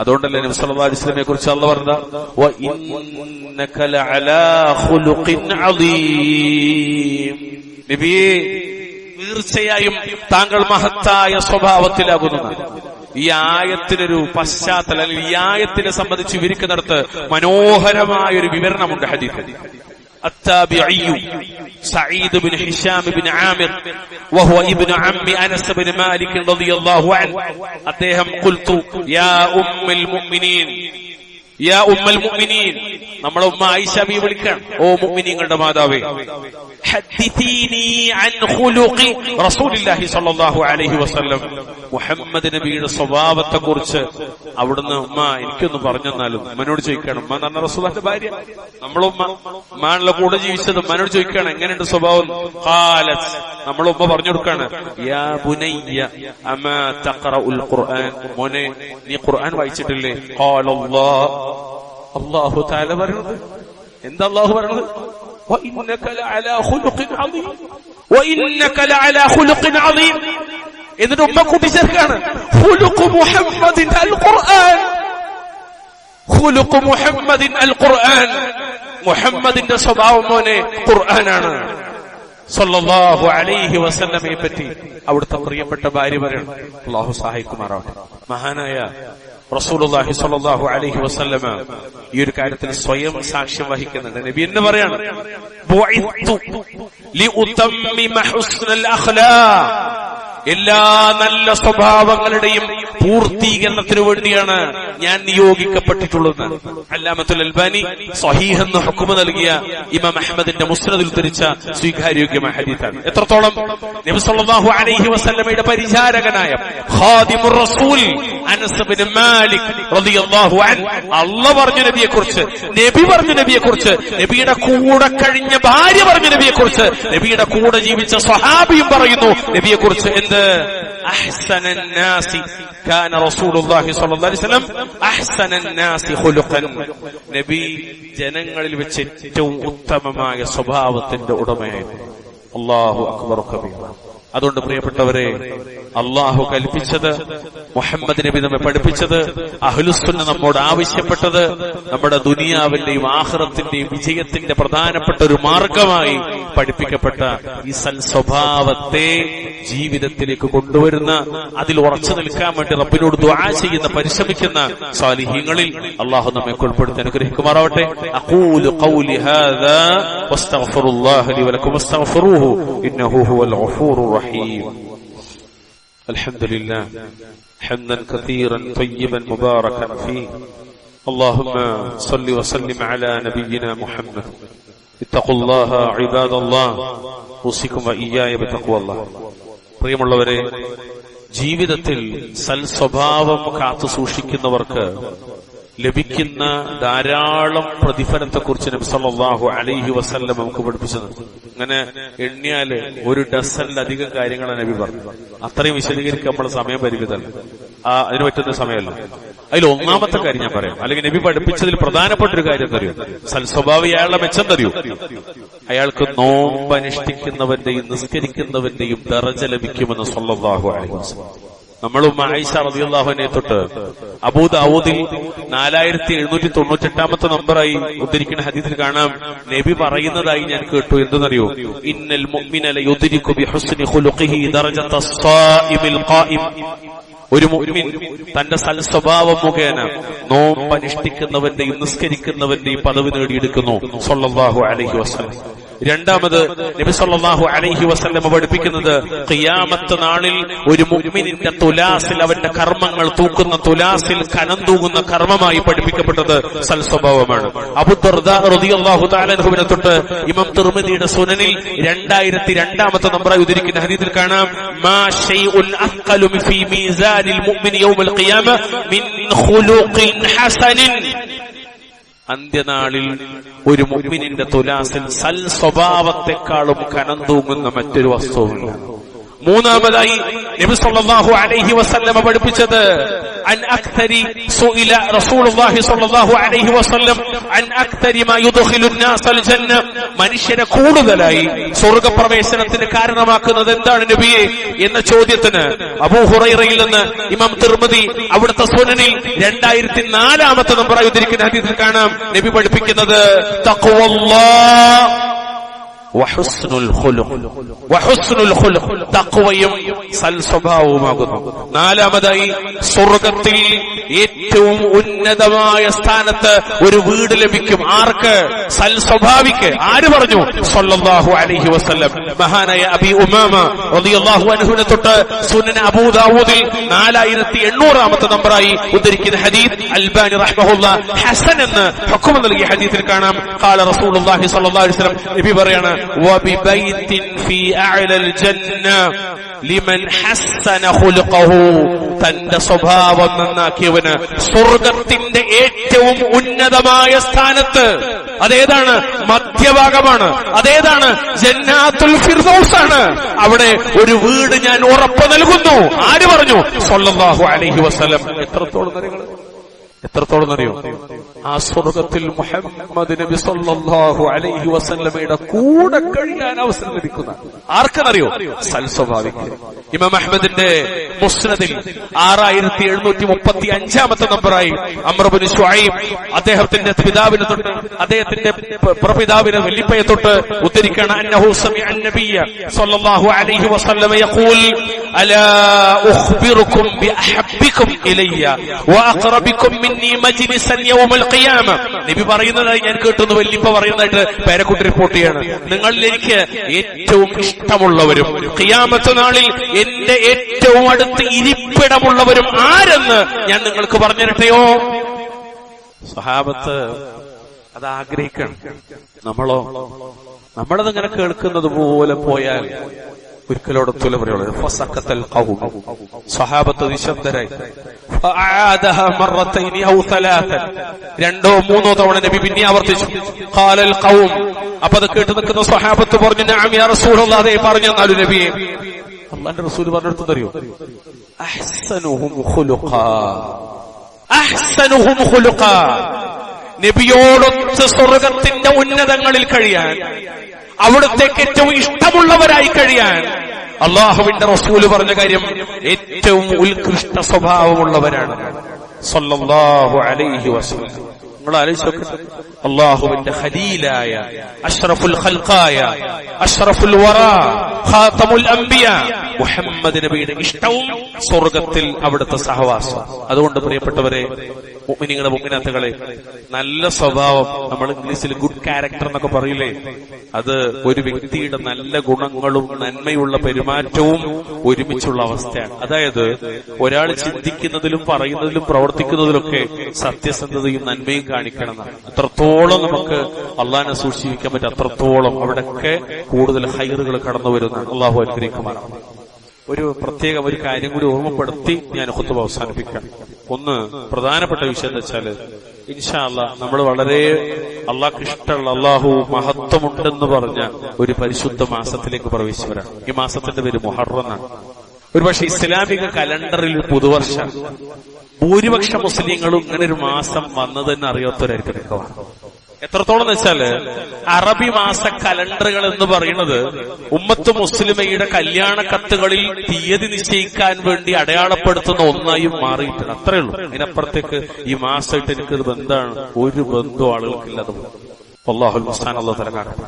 Speaker 1: അതുകൊണ്ടല്ലേ നബി സല്ലല്ലാഹു അലൈഹി വസല്ലമയെ കുറിച്ച് അല്ലാഹു പറഞ്ഞത്, വ ഇന്നക ലഅലാ ഖുലുഖിൻ അദീം. നബിയേ, തീർച്ചയായും താങ്കൾ മഹത്തായ സ്വഭാവത്തിലാകുന്നു. ഈ ആയത്തിനൊരു പശ്ചാത്തലം, അല്ലെങ്കിൽ ഈ ആയത്തിനെ സംബന്ധിച്ച് വിവരിക്കുന്നിടത്ത് മനോഹരമായൊരു വിവരണമുണ്ട് ഹദീസിൽ. التابعي سعيد بن هشام بن عامر وهو ابن عم أنس بن مالك رضي الله عنه അദ്ദേഹം قلت يا أم المؤمنين യാ ഉമ്മൽ മുഅ്മിനീൻ, നമ്മളെ ഉമ്മ ആയിഷ ബി വിളിക്കാൻ, ഓ മുഅ്മിനീങ്ങളുടെ മാതാവേ, ഹദ്ദിതീനി അൻ ഖുലുഖി റസൂലുള്ളാഹി സ്വല്ലല്ലാഹു അലൈഹി വസല്ലം. മുഹമ്മദ് നബിയുടെ സ്വഭാവത്തെ കുറിച്ച് അവിടുന്ന് ഉമ്മ എനിക്കൊന്ന് പറഞ്ഞെന്നാലും. ഉമ്മനോട് ചോദിക്കണം. ഉമ്മ എന്ന് പറഞ്ഞ റസൂലുള്ളാഹിന്റെ ഭാര്യ, നമ്മളുമ്മ ഉമ്മാനുള്ള കൂടെ ജീവിച്ചത്. ഉമ്മനോട് ചോദിക്കണം എങ്ങനെയുണ്ട് സ്വഭാവം. ഖാലത്ത്, നമ്മളെ ഉമ്മ പറഞ്ഞു കൊടുക്കാണ്, യാ ബുനയ്യ അമാ തഖറഉൽ ഖുർആൻ, മോനെ നീ ഖുർആൻ വായിച്ചിട്ടില്ലേ? ഖാലല്ലാഹ്, അല്ലാഹു തആല പറയുന്നത് എന്താ? അല്ലാഹു പറയുന്നത് വഇന്നക ലഅലാ ഖുലുഖിൻ അദീം, വഇന്നക ലഅലാ ഖുലുഖിൻ അദീം. എന്നിട്ട് ഉമ്മ കൂട്ടിച്ചേർക്കാണ്, ഖുലുഖു മുഹമ്മദിൻ അൽ ഖുർആൻ, ഖുലുഖു മുഹമ്മദിൻ അൽ ഖുർആൻ. മുഹമ്മദിന്റെ സ്വഭാവം മോനെ ഖുർആനാണ്. സല്ലല്ലാഹു അലൈഹി വസല്ലമയെ പറ്റി അവിടുത്തെ പ്രിയപ്പെട്ട ഭാര്യ പറയണം. അല്ലാഹു സഹായിക്കുമാറാവട്ടെ. മഹാനായ റസൂലുള്ളാഹി സ്വല്ലല്ലാഹു അലൈഹി വസല്ലമ ഈ ഒരു കാര്യത്തിൽ സ്വയം സാക്ഷ്യം വഹിക്കുന്നുണ്ട്. നബി എന്ന് പറയാണ്, ബുഇത്തു ലിഉതമ്മിമ ഹുസ്നൽ അഖ്ലാഖ്, എല്ലാ നല്ല സ്വഭാവങ്ങളുടെയും പൂർത്തീകരണത്തിനു വേണ്ടിയാണ് ഞാൻ നിയോഗിക്കപ്പെട്ടിട്ടുള്ളത്. അല്ലാമത്തുൽ അൽബാനി സ്വഹീഹ് എന്ന് ഹുക്മ നൽകിയ ഇമാം അഹ്മദിന്റെ മുസ്നദിൽ ഉദ്ധരിച്ച സ്വീകാര്യോഗ്യമായ ഹദീസാണ്. എത്രത്തോളം നബി സല്ലല്ലാഹു അലൈഹി വസല്ലമയുടെ പരിചാരകനായ ഖാദിമുർ റസൂൽ അനസ് ഇബ്നു മാലിക് റളിയല്ലാഹു അൻഹു അല്ലാഹ് പറഞ്ഞ നബിയെക്കുറിച്ച്, നബി പറഞ്ഞ നബിയെക്കുറിച്ച്, നബിയുടെ കൂടെ കഴിഞ്ഞ ഭാര്യ പറഞ്ഞ നബിയെക്കുറിച്ച്, നബിയുടെ കൂടെ ജീവിച്ച സ്വഹാബിയും പറയുന്നു നബിയെക്കുറിച്ച് എന്ത്? അഹ്സനൻ നാസി കാന റസൂലുള്ളാഹി സ്വല്ലല്ലാഹു അലൈഹി വസല്ലം അഹ്സനൻ നാസി ഖുലുഖൻ. നബി ജനങ്ങളിൽ വെച്ച് ഏറ്റവും ഉത്തമമായ സ്വഭാവത്തിന്റെ ഉടമയായിരുന്നു. അല്ലാഹു അക്ബർ കബീറ. അതുകൊണ്ട് പ്രിയപ്പെട്ടവരെ, അള്ളാഹു കൽപ്പിച്ചത്, മുഹമ്മദ് നബി നമ്മെ പഠിപ്പിച്ചത്, അഹ്ലുസുന്ന നമ്മോട് ആവശ്യപ്പെട്ടത്, നമ്മുടെ ദുനിയാവിന്റെയും ആഖിറത്തിന്റെയും വിജയത്തിന്റെ പ്രധാനപ്പെട്ട ഒരു മാർഗമായി പഠിപ്പിക്കപ്പെട്ട ഈ സൽസ്വഭാവത്തെ ജീവിതത്തിലേക്ക് കൊണ്ടുവരുന്ന, അതിൽ ഉറച്ചു നിൽക്കാൻ വേണ്ടി റബ്ബിനോട് ദുആ ചെയ്യുന്ന, പരിശ്രമിക്കുന്ന സാലിഹീങ്ങളിൽ അള്ളാഹു നമ്മെ ഉൾപ്പെടുത്തി അനുഗ്രഹിക്കുമാറാവട്ടെ. അഖൂലു ഖൗലി ഹാദാ വസ്തഗ്ഫിറുല്ലാഹ ലി വലക്കും വസ്തഗ്ഫിറൂഹു ഇന്നഹു ഹുവൽ ഗഫൂറുർ റഹീം. الحمد لله حمدا كثيرا طيبا مباركا فيه. اللهم صل وسلم على نبينا محمد. اتقوا الله عباد الله اوصيكم واياي بتقوى الله. പ്രിയമുള്ളവരെ, ജീവിതത്തിൽ സൽസ്വഭാവം കാത്തു സൂക്ഷിക്കുന്നവർക്ക് ലഭിക്കുന്ന ധാരാളം പ്രതിഫലത്തെക്കുറിച്ച് നബി സല്ലല്ലാഹു അലൈഹി വസല്ലം നമുക്ക് പഠിപ്പിച്ചത്. അങ്ങനെ എണ്ണിയാല് ഒരു ഡസനിലധികം കാര്യങ്ങളാണ് നബി പറഞ്ഞത്. അത്രയും വിശദീകരിക്കാൻ നമ്മൾ സമയം പരിമിതമല്ല, അതിന് പറ്റുന്ന സമയമല്ല. അതിൽ ഒന്നാമത്തെ കാര്യം ഞാൻ പറയാം, അല്ലെങ്കിൽ നബി പഠിപ്പിച്ചതിൽ പ്രധാനപ്പെട്ട ഒരു കാര്യം തരൂ. സൽസ്വഭാവി അയാളുടെ മെച്ചം തരൂ. അയാൾക്ക് നോമ്പനുഷ്ഠിക്കുന്നവന്റെയും നിസ്കരിക്കുന്നവന്റെയും ദറജ ലഭിക്കുമെന്ന് സല്ലല്ലാഹു അലൈഹി വസല്ലം. നമ്മളും ആയിഷ റളിയല്ലാഹു അൻഹയെ തൊട്ട് അബൂ ദാവൂദിൽ 4798 നമ്പറായി ഉദ്ധരിക്കുന്ന ഹദീസിൽ കാണാം, നബി പറയുന്നതായി ഞാൻ കേട്ടു. എന്തെന്നറിയോ? ഇന്നൽ മുഅ്മിന ലയുദ്രികു ബിഹുസ്നി ഖുലുഖിഹി ദറജത സ്സായിമിൽ ഖായിം. ഒരു മുഅ്മിൻ തന്റെ സൽസ്വഭാവം മുഖേന നോമ്പനുഷ്ഠിക്കുന്നവന്റെയും നിസ്കരിക്കുന്നവന്റെയും പദവി നേടിയെടുക്കുന്നു സല്ലല്ലാഹു അലൈഹി വസല്ലം. രണ്ടാമത് നബി സല്ലല്ലാഹു അലൈഹി വസല്ലം പഠിപ്പിക്കുന്നത്, ഖിയാമത്ത് നാളിൽ ഒരു മുഅ്മിനിന്റെ തുലാസിൽ, അവന്റെ കർമ്മങ്ങൾ തൂക്കുന്ന തുലാസിൽ കനം തൂകുന്ന കർമ്മമായി പഠിപ്പിക്കപ്പെട്ടത് സൽസ്വഭാവമാണ്. അബൂ ദർദാ റളിയല്ലാഹു തആല അൻഹുവിനെ തൊട്ട് ഇമാം തിർമിദിയുടെ സുനനിൽ 2002 നമ്പറായി ഉദ്ധരിക്കുന്ന ഹദീസിൽ കാണാം, മാ ശൈഉൻ അഖ്ഖലു ഫീ മീസാനിൽ മുഅ്മിനി യൗമൽ ഖിയാമ മിൻ ഖുലുഖിൻ ഹസനിൻ. അന്ത്യനാളിൽ ഒരു മുഅ്മിനിന്റെ തുലാസിൽ സൽ സ്വഭാവത്തെക്കാളും കനം തൂങ്ങുന്ന മറ്റൊരു വസ്തുവില്ല. മൂന്നാമതായി നബി സല്ലല്ലാഹു അലൈഹി വസല്ലം പഠിപ്പിച്ചത്, അൻ അക്തരി സുഇല റസൂലുള്ളാഹി സ്വല്ലല്ലാഹു അലൈഹി വസല്ലം അൻ അക്തരി മാ യുദ്ഖിലു الناس الجنة. മനുഷ്യരെ കൂടുതലായി സ്വർഗ്ഗപ്രവേശനത്തിന് കാരണമാക്കുന്നത് എന്താണ് നബിയെ എന്ന ചോദ്യത്തിന് അബൂ ഹുറൈറയിൽ നിന്ന് ഇമാം തിർമിദി അവിടുത്തെ സുനനിൽ 2004 നമ്പറായി ഉദ്ധരിക്കുന്ന ഹദീസിൽ കാണാം, നബി പഠിപ്പിക്കുന്നത് തഖ്വല്ലാഹ് വഹുസ്നുൽ ഖുലുഖ്. തഖ്വയും സൽസ്വഭാവവുമാകുന്നു. നാലാമതായി, സ്വർഗത്തിൽ ഏറ്റവും ഉന്നതമായ സ്ഥാനത്ത് ഒരു വീട് ലഭിക്കും. ആർക്ക്? സൽസ്വഭാവിക്ക്. ആര് പറഞ്ഞു? സല്ലല്ലാഹു അലൈഹി വസല്ലം. മഹാനായ അബീ ഉമാമ റളിയല്ലാഹു അൻഹുവിനെ തൊട്ട് സുനൻ അബൂ ദാവൂദിൽ 4800 നമ്പറായി ഉദ്ധരിക്കുന്ന ഹദീസ് അൽബാനി റഹ്മഹുല്ലാഹ് ഹസൻ എന്ന് ഹുക്മ നൽകിയ ഹദീസിൽ കാണാം, ഖാല റസൂലുള്ളാഹി സ്വല്ലല്ലാഹു അലൈഹി വസല്ലം, നബി പറയാണ്, وببيت في أعلى الجنة لمن حسن خلقه. തന്റെ സ്വഭാവം നന്നാക്കിയവന് സ്വർഗത്തിന്റെ ഏറ്റവും ഉന്നതമായ സ്ഥാനത്ത്. അതേതാണ്? മധ്യഭാഗമാണ്. അതേതാണ്? ജന്നാത്തുൽ ഫിർദൗസ് ആണ്. അവിടെ ഒരു വീട് ഞാൻ ഉറപ്പ് നൽകുന്നു. ആര് പറഞ്ഞു? സല്ലല്ലാഹു അലൈഹി വസല്ലം. എത്രത്തോളം അറിയോ? ആ സ്വർഗത്തിൽ മുഹമ്മദ് നബി സല്ലല്ലാഹു അലൈഹി വസല്ലമയുടെ കൂടെ കഴിയാൻ അവസരം ലഭിക്കുന്ന ആർക്കെന്നറിയോ? സൽസ്വഭാവിക്ക്. ഇമാം അഹ്മദിന്റെ മുസ്നദിൽ 6735 നമ്പറായി അംർ ഇബ്നു ശുഐബ് അദ്ദേഹത്തിന്റെ പിതാവിനെ തൊട്ട്, അദ്ദേഹത്തിന്റെ പ്രപിതാവിനെ വല്ലിപ്പയെ തൊട്ട് ഉദ്ധരിക്കണ, അന്നഹു സമിഅ അൻ-നബിയ്യ സല്ലല്ലാഹു അലൈഹി വസല്ലമ യഖൂൽ അലാ ഉഖ്ബിറുക്കും ബിഅഹബ്ബിക്കും ഇലയ്യ വഅഖറബിക്കും മിൻ മിന്നി മജ്ലിസൻ യൗമൽ ഖിയാമ. നബി പറയുന്നതായി ഞാൻ കേട്ടുന്നു, വല്ലിപ്പ പറയുന്നതായിട്ട് പേരക്കുട്ടി റിപ്പോർട്ട് ചെയ്യാണ്. നിങ്ങളിൽ എനിക്ക് ഏറ്റവും ഇഷ്ടമുള്ളവരും ഖിയാമത്ത് നാളിൽ എന്റെ ഏറ്റവും അടുത്ത് ഇരിപ്പിടമുള്ളവരും ആരെന്ന് ഞാൻ നിങ്ങൾക്ക് പറഞ്ഞു തരട്ടെയോ? സ്വഹാബത്ത് അത് ആഗ്രഹിക്കണം. നമ്മളതിങ്ങനെ കേൾക്കുന്നത് പോലെ പോയാൽ ഒരിക്കലോടത്തുല പറയുള്ളത്. സ്വഹാബത്ത് നിശബ്ദരായി. രണ്ടോ മൂന്നോ തവണ നബി പിന്നെ ആവർത്തിച്ചു. ഖാലൽ ഖൗം. അപ്പൊ അത് കേട്ട് നിൽക്കുന്ന സ്വഹാബത്ത് പറഞ്ഞു, നഅം യാ റസൂലല്ലാഹ്, അതേ പറഞ്ഞു തന്നാലും നബിയെ. അല്ലാഹുവിന്റെ റസൂൽ പറഞ്ഞെടുത്ത് തരുമോ? അഹ്സനുഹും ഖുലുഖാ, അഹ്സനുഹും ഖുലുഖാ. നബിയോടൊത്ത് സ്വർഗത്തിന്റെ ഉന്നതങ്ങളിൽ കഴിയാൻ, അവിടത്തേക്ക് ഏറ്റവും ഇഷ്ടമുള്ളവരായി കഴിയാൻ അള്ളാഹുവിന്റെ റസൂല് പറഞ്ഞ കാര്യം ഏറ്റവും ഉത്കൃഷ്ട സ്വഭാവമുള്ളവരാണ് സല്ലല്ലാഹു അലൈഹി വസല്ലം. നിങ്ങൾ ആലോചിച്ച് അള്ളാഹുവിന്റെ ഖലീലായ അഷ്റഫുൽ ഖൽഖായ അഷ്റഫുൽ വറാ ഖാതമുൽ അംബിയ മുഹമ്മദ് നബിയുടെ ഇഷ്ടവും സ്വർഗത്തിൽ അവിടുത്തെ സഹവാസം. അതുകൊണ്ട് പ്രിയപ്പെട്ടവരെ, മുഅ്മിനീങ്ങളെ മുഅ്മിനാത്തുകളെ, നല്ല സ്വഭാവം, നമ്മൾ ഇംഗ്ലീഷിൽ ഗുഡ് ക്യാരക്ടർ എന്നൊക്കെ പറയില്ലേ, അത് ഒരു വ്യക്തിയുടെ നല്ല ഗുണങ്ങളും നന്മയുള്ള പെരുമാറ്റവും ഒരുമിച്ചുള്ള അവസ്ഥയാണ്. അതായത് ഒരാൾ ചിന്തിക്കുന്നതിലും പറയുന്നതിലും പ്രവർത്തിക്കുന്നതിലൊക്കെ സത്യസന്ധതയും നന്മയും കാണിക്കണം. അത്രത്തോളം നമുക്ക് അള്ളാഹിനെ സൂക്ഷിക്കാൻ പറ്റും, അത്രത്തോളം അവിടെയൊക്കെ കൂടുതൽ ഹൈറുകൾ കടന്നു വരുന്ന അള്ളാഹു അനുഗ്രഹിക്കുമാറാണ്. ഒരു കാര്യം കൂടി ഓർമ്മപ്പെടുത്തി ഞാൻ ഖുതുബ അവസാനിപ്പിക്കാം. ഒന്ന് പ്രധാനപ്പെട്ട വിഷയം എന്ന് വെച്ചാല്, ഇൻഷാ അല്ലാഹ് നമ്മൾ വളരെ അള്ളാഹ്ക്ക് ഇഷ്ടമുള്ള, അള്ളാഹു മഹത്വമുണ്ടെന്ന് പറഞ്ഞ ഒരു പരിശുദ്ധ മാസത്തിലേക്ക് പ്രവേശിച്ചവരാണ്. ഈ മാസത്തിന്റെ പേര് മുഹറം എന്നാണ്. ഒരുപക്ഷെ ഇസ്ലാമിക കലണ്ടറിൽ പുതുവർഷം. ഭൂരിപക്ഷ മുസ്ലിങ്ങളും ഇങ്ങനെ ഒരു മാസം വന്നതെന്ന് അറിയാത്തവരായിരിക്കും മിക്കവാറും. എത്രത്തോളം എന്ന് വെച്ചാല് അറബി മാസ കലണ്ടറുകൾ എന്ന് പറയുന്നത് ഉമ്മത്ത് മുസ്ലിമയുടെ കല്യാണ കത്തുകളിൽ തീയതി നിശ്ചയിക്കാൻ വേണ്ടി അടയാളപ്പെടുത്തുന്ന ഒന്നായും മാറിയിട്ടുണ്ട്. അത്രേ ഉള്ളൂ. അതിനപ്പുറത്തേക്ക് ഈ മാസമായിട്ട് എനിക്കൊരു ബന്ധമാണ്, ഒരു ബന്ധവും ആളുകൾക്കില്ലാതെ പോകും. അല്ലാഹുൽ മുസ്തആൻ. അല്ലാഹു തആല കാണട്ടെ.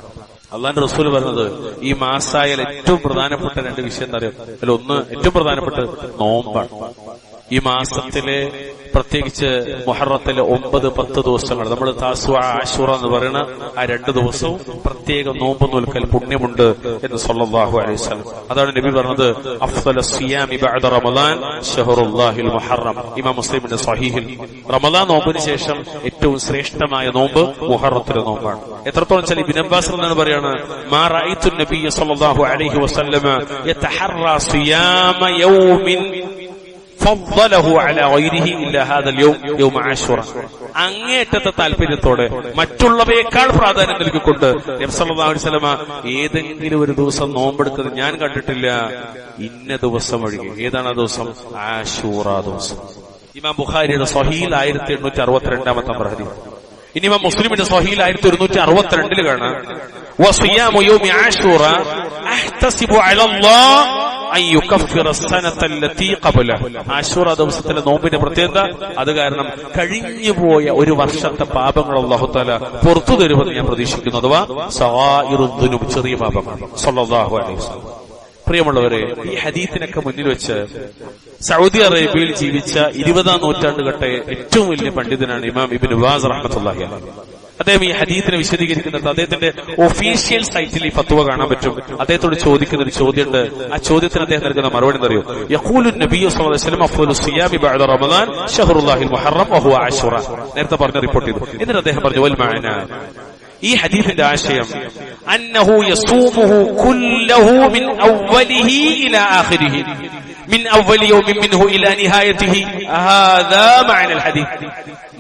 Speaker 1: അള്ളാന്റെ റസൂൽ പറഞ്ഞത് ഈ മാസായാൽ ഏറ്റവും പ്രധാനപ്പെട്ട രണ്ട് വിഷയം എന്താ അറിയാം? അതിലൊന്ന് ഏറ്റവും പ്രധാനപ്പെട്ട നോമ്പാണ്. ഈ മാസത്തിലെ പ്രത്യേകിച്ച് മുഹറത്തിലെ 9-10 ദിവസങ്ങൾ നമ്മൾ താസുഅ, ആശൂറ എന്ന് പറയുന്ന ആ 2 ദിവസവും പ്രത്യേക നോമ്പ് നോൽക്കൽ പുണ്യമുണ്ട് എന്ന് സല്ലല്ലാഹു അലൈഹി വസല്ലം. അതാണ് നബി പറഞ്ഞത്, അഫ്ളലു സിയാമി ബഅദ റമളാൻ ശഹറുല്ലാഹിൽ മുഹറം. ഇമാം മുസ്ലിമിന്റെ സ്വഹീഹിൽ റമളാൻ നോമ്പിന് ശേഷം ഏറ്റവും ശ്രേഷ്ഠമായ നോമ്പ് മുഹറത്തിലെ നോമ്പാണ്. എത്രത്തോളം വെച്ചാൽ ഇബ്നു അബ്ബാസ് എന്നാണ് പറയാണ്, മാ റഅയ്തു നബിയ സല്ലല്ലാഹു അലൈഹി വസല്ലം യതഹറ സിയാമ യൗമിൻ അങ്ങേറ്റത്തെ താല്പര്യത്തോടെ മറ്റുള്ളവയേക്കാൾ പ്രാധാന്യം നൽകിക്കൊണ്ട് നബി സല്ലല്ലാഹു അലൈഹി വസല്ലം ഏതെങ്കിലും ഒരു ദിവസം നോമ്പെടുക്കുന്നത് ഞാൻ കണ്ടിട്ടില്ല, ഇന്ന ദിവസം ഒഴികെ. ഏതാണ് ആ ദിവസം? ആശൂറ ദിവസം. ഇമാം ബുഖാരിയുടെ സ്വഹീൽ 1862 ഹദീസ്. ഇനി ഇമാം മുസ്ലിമിന്റെ സ്വഹീൽ 1162 കാണാം, വസിയാമു യൗമി ആശൂറ അഹ്തസിബു അലല്ലാഹ് ആശൂറ ദിവസത്തിലെ നോമ്പിന്റെ പ്രത്യേകത അത് കാരണം കഴിഞ്ഞുപോയ ഒരു വർഷത്തെ പാപങ്ങൾ അല്ലാഹു തആല പുറത്തു തരുമെന്ന് ഞാൻ പ്രതീക്ഷിക്കുന്നു. അഥവാ സഗായിറുദ്ദുനൂബ്, ചെറിയ പാപങ്ങൾ. സല്ലല്ലാഹു അലൈഹി വസല്ലം. പ്രിയമുള്ളവരെ, ഈ ഹദീസിനൊക്കെ മുന്നിൽ വെച്ച് സൗദി അറേബ്യയിൽ ജീവിച്ച 20-ാം നൂറ്റാണ്ടുകട്ട ഏറ്റവും വലിയ പണ്ഡിതനാണ് ഇമാം ഇബ്നു ബാസ് റഹ്മത്തുള്ളാഹി അലൈഹി. അദ്ദേഹം ഈ ഹദീസിനെ വിശദീകരിക്കുന്നത് അദ്ദേഹത്തിന്റെ ഒഫീഷ്യൽ സൈറ്റിൽ ഈ ഫത്വ കാണാൻ പറ്റും. അദ്ദേഹത്തോട് ചോദിക്കുന്ന ഒരു ചോദ്യമുണ്ട്. ആ ചോദ്യത്തിന് അദ്ദേഹം നൽകുന്ന മറുപടി എന്തറിയോ? യഖൂലു നബിയ്യു സ്വല്ലല്ലാഹു അലൈഹി വസല്ലം അഫ്ളലു സിയാമി ബഅദ റമളാൻ ശഹറുല്ലാഹിൽ മുഹറം വഹുവ ആശൂറ. നേരത്തെ പറഞ്ഞ റിപ്പോർട്ട് ചെയ്തു. എന്നിട്ട് അദ്ദേഹം പറഞ്ഞു, വൽ മഅന, ഈ ഹദീസിന്റെ ആശയം അന്നഹു യസൂമുഹു കുല്ലഹു മിൻ അവ്വലിഹി ഇലാ ആഖിരിഹി മിൻ അവ്വലി യൗമിൻ മിൻഹു ഇലാ നിഹായതിഹി. ഹാദാ മഅനൽ ഹദീസ്.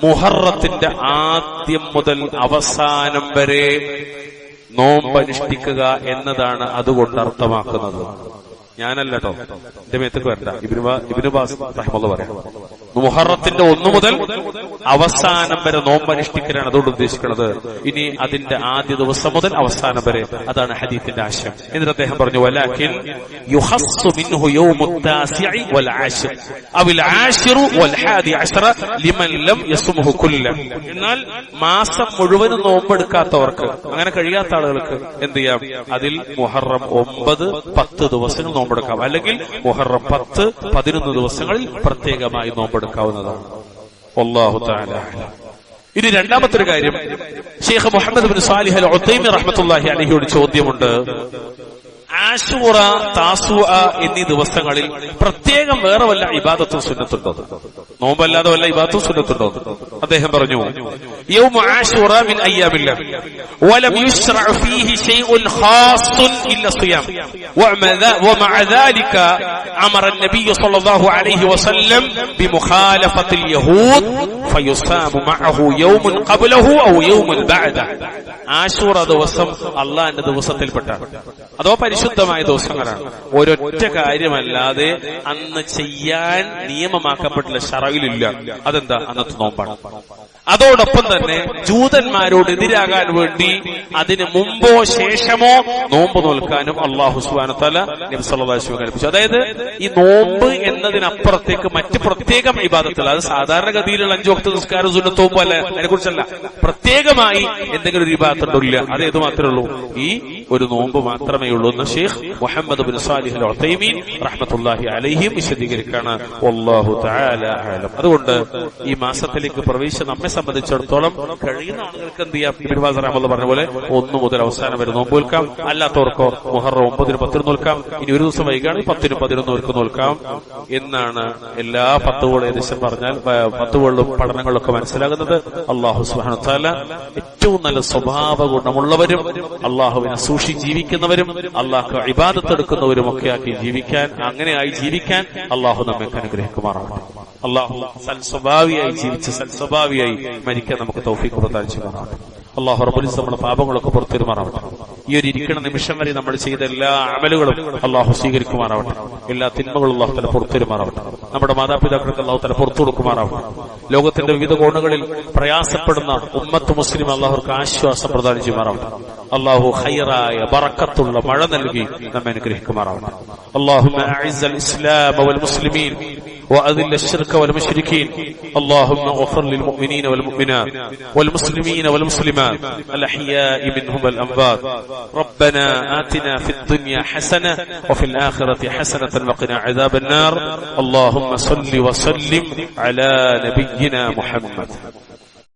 Speaker 1: മുഹറത്തിന്റെ ആദ്യം മുതൽ അവസാനം വരെ നോമ്പനുഷ്ഠിക്കുക എന്നതാണ് അതുകൊണ്ട് അർത്ഥമാക്കുന്നത്. ഞാനല്ല കേട്ടോ, എന്റെ മേത്തേക്ക് വരണ്ട, ഇബ്നു ബാസ് റഹിമഹുല്ലാഹ് പറയാം. മുഹറത്തിന്റെ 1 മുതൽ അവസാനം വരെ നോമ്പനുഷ്ഠിക്കലാണ് അതുകൊണ്ട് ഉദ്ദേശിക്കുന്നത്. ഇനി അതിന്റെ ആദ്യ ദിവസം മുതൽ അവസാനം വരെ, അതാണ് ഹദീസിന്റെ ആശയം. എന്നിട്ട് അദ്ദേഹം പറഞ്ഞു, വലാകിൻ യുഖസ്സു മിൻഹു യൗമു താസിഇ വൽ ആശിർ അവൽ ആശിറു വൽ ഹാദി അശറ ലിമൻ ലം യസുമുഹു കുല്ല. എന്നാൽ മാസം മുഴുവനും നോമ്പെടുക്കാത്തവർക്ക്, അങ്ങനെ കഴിയാത്ത ആളുകൾക്ക് എന്ത് ചെയ്യാം? അതിൽ മുഹറം 9, 10 ദിവസങ്ങൾ നോമ്പെടുക്കാം, അല്ലെങ്കിൽ മുഹറം 10, 11 ദിവസങ്ങളിൽ പ്രത്യേകമായി നോമ്പെടുക്കാവുന്നതാണ്. വല്ലാഹു തആല അഅലം. ഇനി രണ്ടാമത്തെ ഒരു കാര്യം, ഷെയ്ഖ് മുഹമ്മദ് ബിൻ സാലിഹ് അൽ ഉത്തൈമി റഹ്മത്തുള്ളാഹി അലൈഹിയോട് ചോദ്യമുണ്ട്. ആശൂറ, താസുഅ എന്നീ ദിവസങ്ങളിൽ പ്രത്യേകം വേറെ വല്ല ഇബാദത്തും സുന്നത്തുണ്ടോ? നോമ്പല്ലാതെ വല്ല ഇബാദത്തും സുന്നത്തുണ്ടോ? അദ്ദേഹം പറഞ്ഞു, യൗമു ആശൂറ മിൻ അയ്യാമില്ലാഹ് വലം യുശ്റഅ ഫീഹി ശൈഉൻ ഖാസ്സുൻ ഇല്ല സിയാം വമഅ ദാലിക അമറ النبي صلى الله عليه وسلم بمخالفة اليهود فيصام معه يوم قبله أو يوم بعده. ആശൂറ ദിവസം അള്ളാന്റെ ദിവസത്തിൽപ്പെട്ടാണ്, അതോ പരിശുദ്ധമായ ദിവസങ്ങളാണ്. ഒരൊറ്റ കാര്യമല്ലാതെ അന്ന് ചെയ്യാൻ നിയമമാക്കപ്പെട്ടില്ല, ശറഇലില്ല. അതെന്താ? അന്നത്തെ നോമ്പാണ്. അതോടൊപ്പം തന്നെ ജൂതന്മാരോട് എതിരാകാൻ വേണ്ടി അതിന് മുമ്പോ ശേഷമോ നോമ്പ് നോൽക്കാനും അല്ലാഹു സുബ്ഹാനഹു വ തആല നബി സല്ലല്ലാഹു അലൈഹി വസല്ലം കൽപ്പിച്ചു. അതായത് ഈ നോമ്പ് എന്നതിനപ്പുറത്തേക്ക് മറ്റ് പ്രത്യേകം ഇബാദത്തുകൾ, അത് സാധാരണഗതിയിലുള്ള 5 വക്ത് നിസ്കാരം സുന്നത്ത് നോമ്പ് അല്ല, അതിനെക്കുറിച്ചല്ല. പ്രത്യേകമായി എന്തെങ്കിലും ഒരു ഇബാദത്തുണ്ടോ? ഇല്ല. അത് ഏത് മാത്രമേ ഉള്ളൂ? ഈ ഒരു നോമ്പ് മാത്രമേ ഉള്ളൂ എന്ന് ഷെയ്ഖ് മുഹമ്മദ് ബിൻ സാലിഹ് അൽ ഉത്തൈമീൻ റഹ്മത്തുള്ളാഹി അലൈഹി വിശദീകരിക്കുകയാണ്. വല്ലാഹു തആല അഅലം. അതുകൊണ്ട് ഈ മാസത്തിലേക്ക് പ്രവേശിച്ച നമ്മെ സംബന്ധിച്ചിടത്തോളം കഴിയുന്ന ആളുകൾക്ക് എന്ത് ചെയ്യാം? ഇബ്നു ബാസ് റഹ്മത്തുള്ളാഹി പറഞ്ഞ പോലെ 1 മുതൽ അവസാനം വരെ നോമ്പ് നോൽക്കാം. അല്ലാത്തവർക്കോ മുഹറം 9-ന് 10-ന് നോൽക്കാം. ഇനി ഒരു ദിവസം വൈകാണ് 10-ന് 11 നോൽക്കാം എന്നാണ് എല്ലാ ഫത്വകളും ഏകദേശം പറഞ്ഞാൽ ഫത്വകളിലും പഠനങ്ങളിലൊക്കെ മനസ്സിലാകുന്നത്. അല്ലാഹു സുബ്ഹാനഹു വ തആല ഏറ്റവും നല്ല സ്വഭാവ ഗുണമുള്ളവരും അള്ളാഹുവിനെ സൂക്ഷിച്ച് ജീവിക്കുന്നവരും അള്ളാഹു ഇബാദത്ത് എടുക്കുന്നവരും ഒക്കെ ആക്കി ജീവിക്കാൻ, അങ്ങനെയായി ജീവിക്കാൻ അള്ളാഹു നമ്മെ അനുഗ്രഹിക്കുമാറാവട്ടെ. അള്ളാഹു സൽസ്വഭാവിയായി ജീവിച്ച് സൽസ്വഭാവിയായി മരിക്കാൻ നമുക്ക് തൗഫീഖ് പ്രദാനം ചെയ്യുമാറാവട്ടെ. അള്ളാഹു റബ്ബുൽ ഇസ്സത്ത് നമ്മുടെ പാപങ്ങളൊക്കെ പുറത്തിരുമാറാവട്ടെ. ഈ ഒരു ഇരിക്കുന്ന നിമിഷം വരെ നമ്മൾ ചെയ്ത എല്ലാ അമലുകളും അള്ളാഹു സ്വീകരിക്കുമാറാവട്ടെ. എല്ലാ തിന്മകളും അള്ളാഹു തആല പുറത്തിരുമാറാവട്ടെ. നമ്മുടെ മാതാപിതാക്കൾക്ക് അള്ളാഹു തആല പുറത്തു കൊടുക്കുമാറാവട്ടെ. ലോകത്തിന്റെ വിവിധ കോണുകളിൽ പ്രയാസപ്പെടുന്ന ഉമ്മത്ത് മുസ്ലിം അള്ളാഹുർക്ക് ആശ്വാസം പ്രദാനം ചെയ്യുമാറാവട്ടെ. അള്ളാഹു ഖൈറായ ബറക്കത്തുള്ള മഴ നൽകി നമ്മെ അനുഗ്രഹിക്കുമാറാവട്ടെ. അല്ലാഹുമ്മ അഇസ്സൽ ഇസ്ലാമ വൽ മുസ്ലിമീൻ وأذل الشرك والمشركين. اللهم اغفر للمؤمنين والمؤمنات والمسلمين والمسلمات الأحياء منهم والأموات. ربنا آتنا في الدنيا حسنة وفي الآخرة حسنة وقنا عذاب النار. اللهم صل وسلم على نبينا محمد.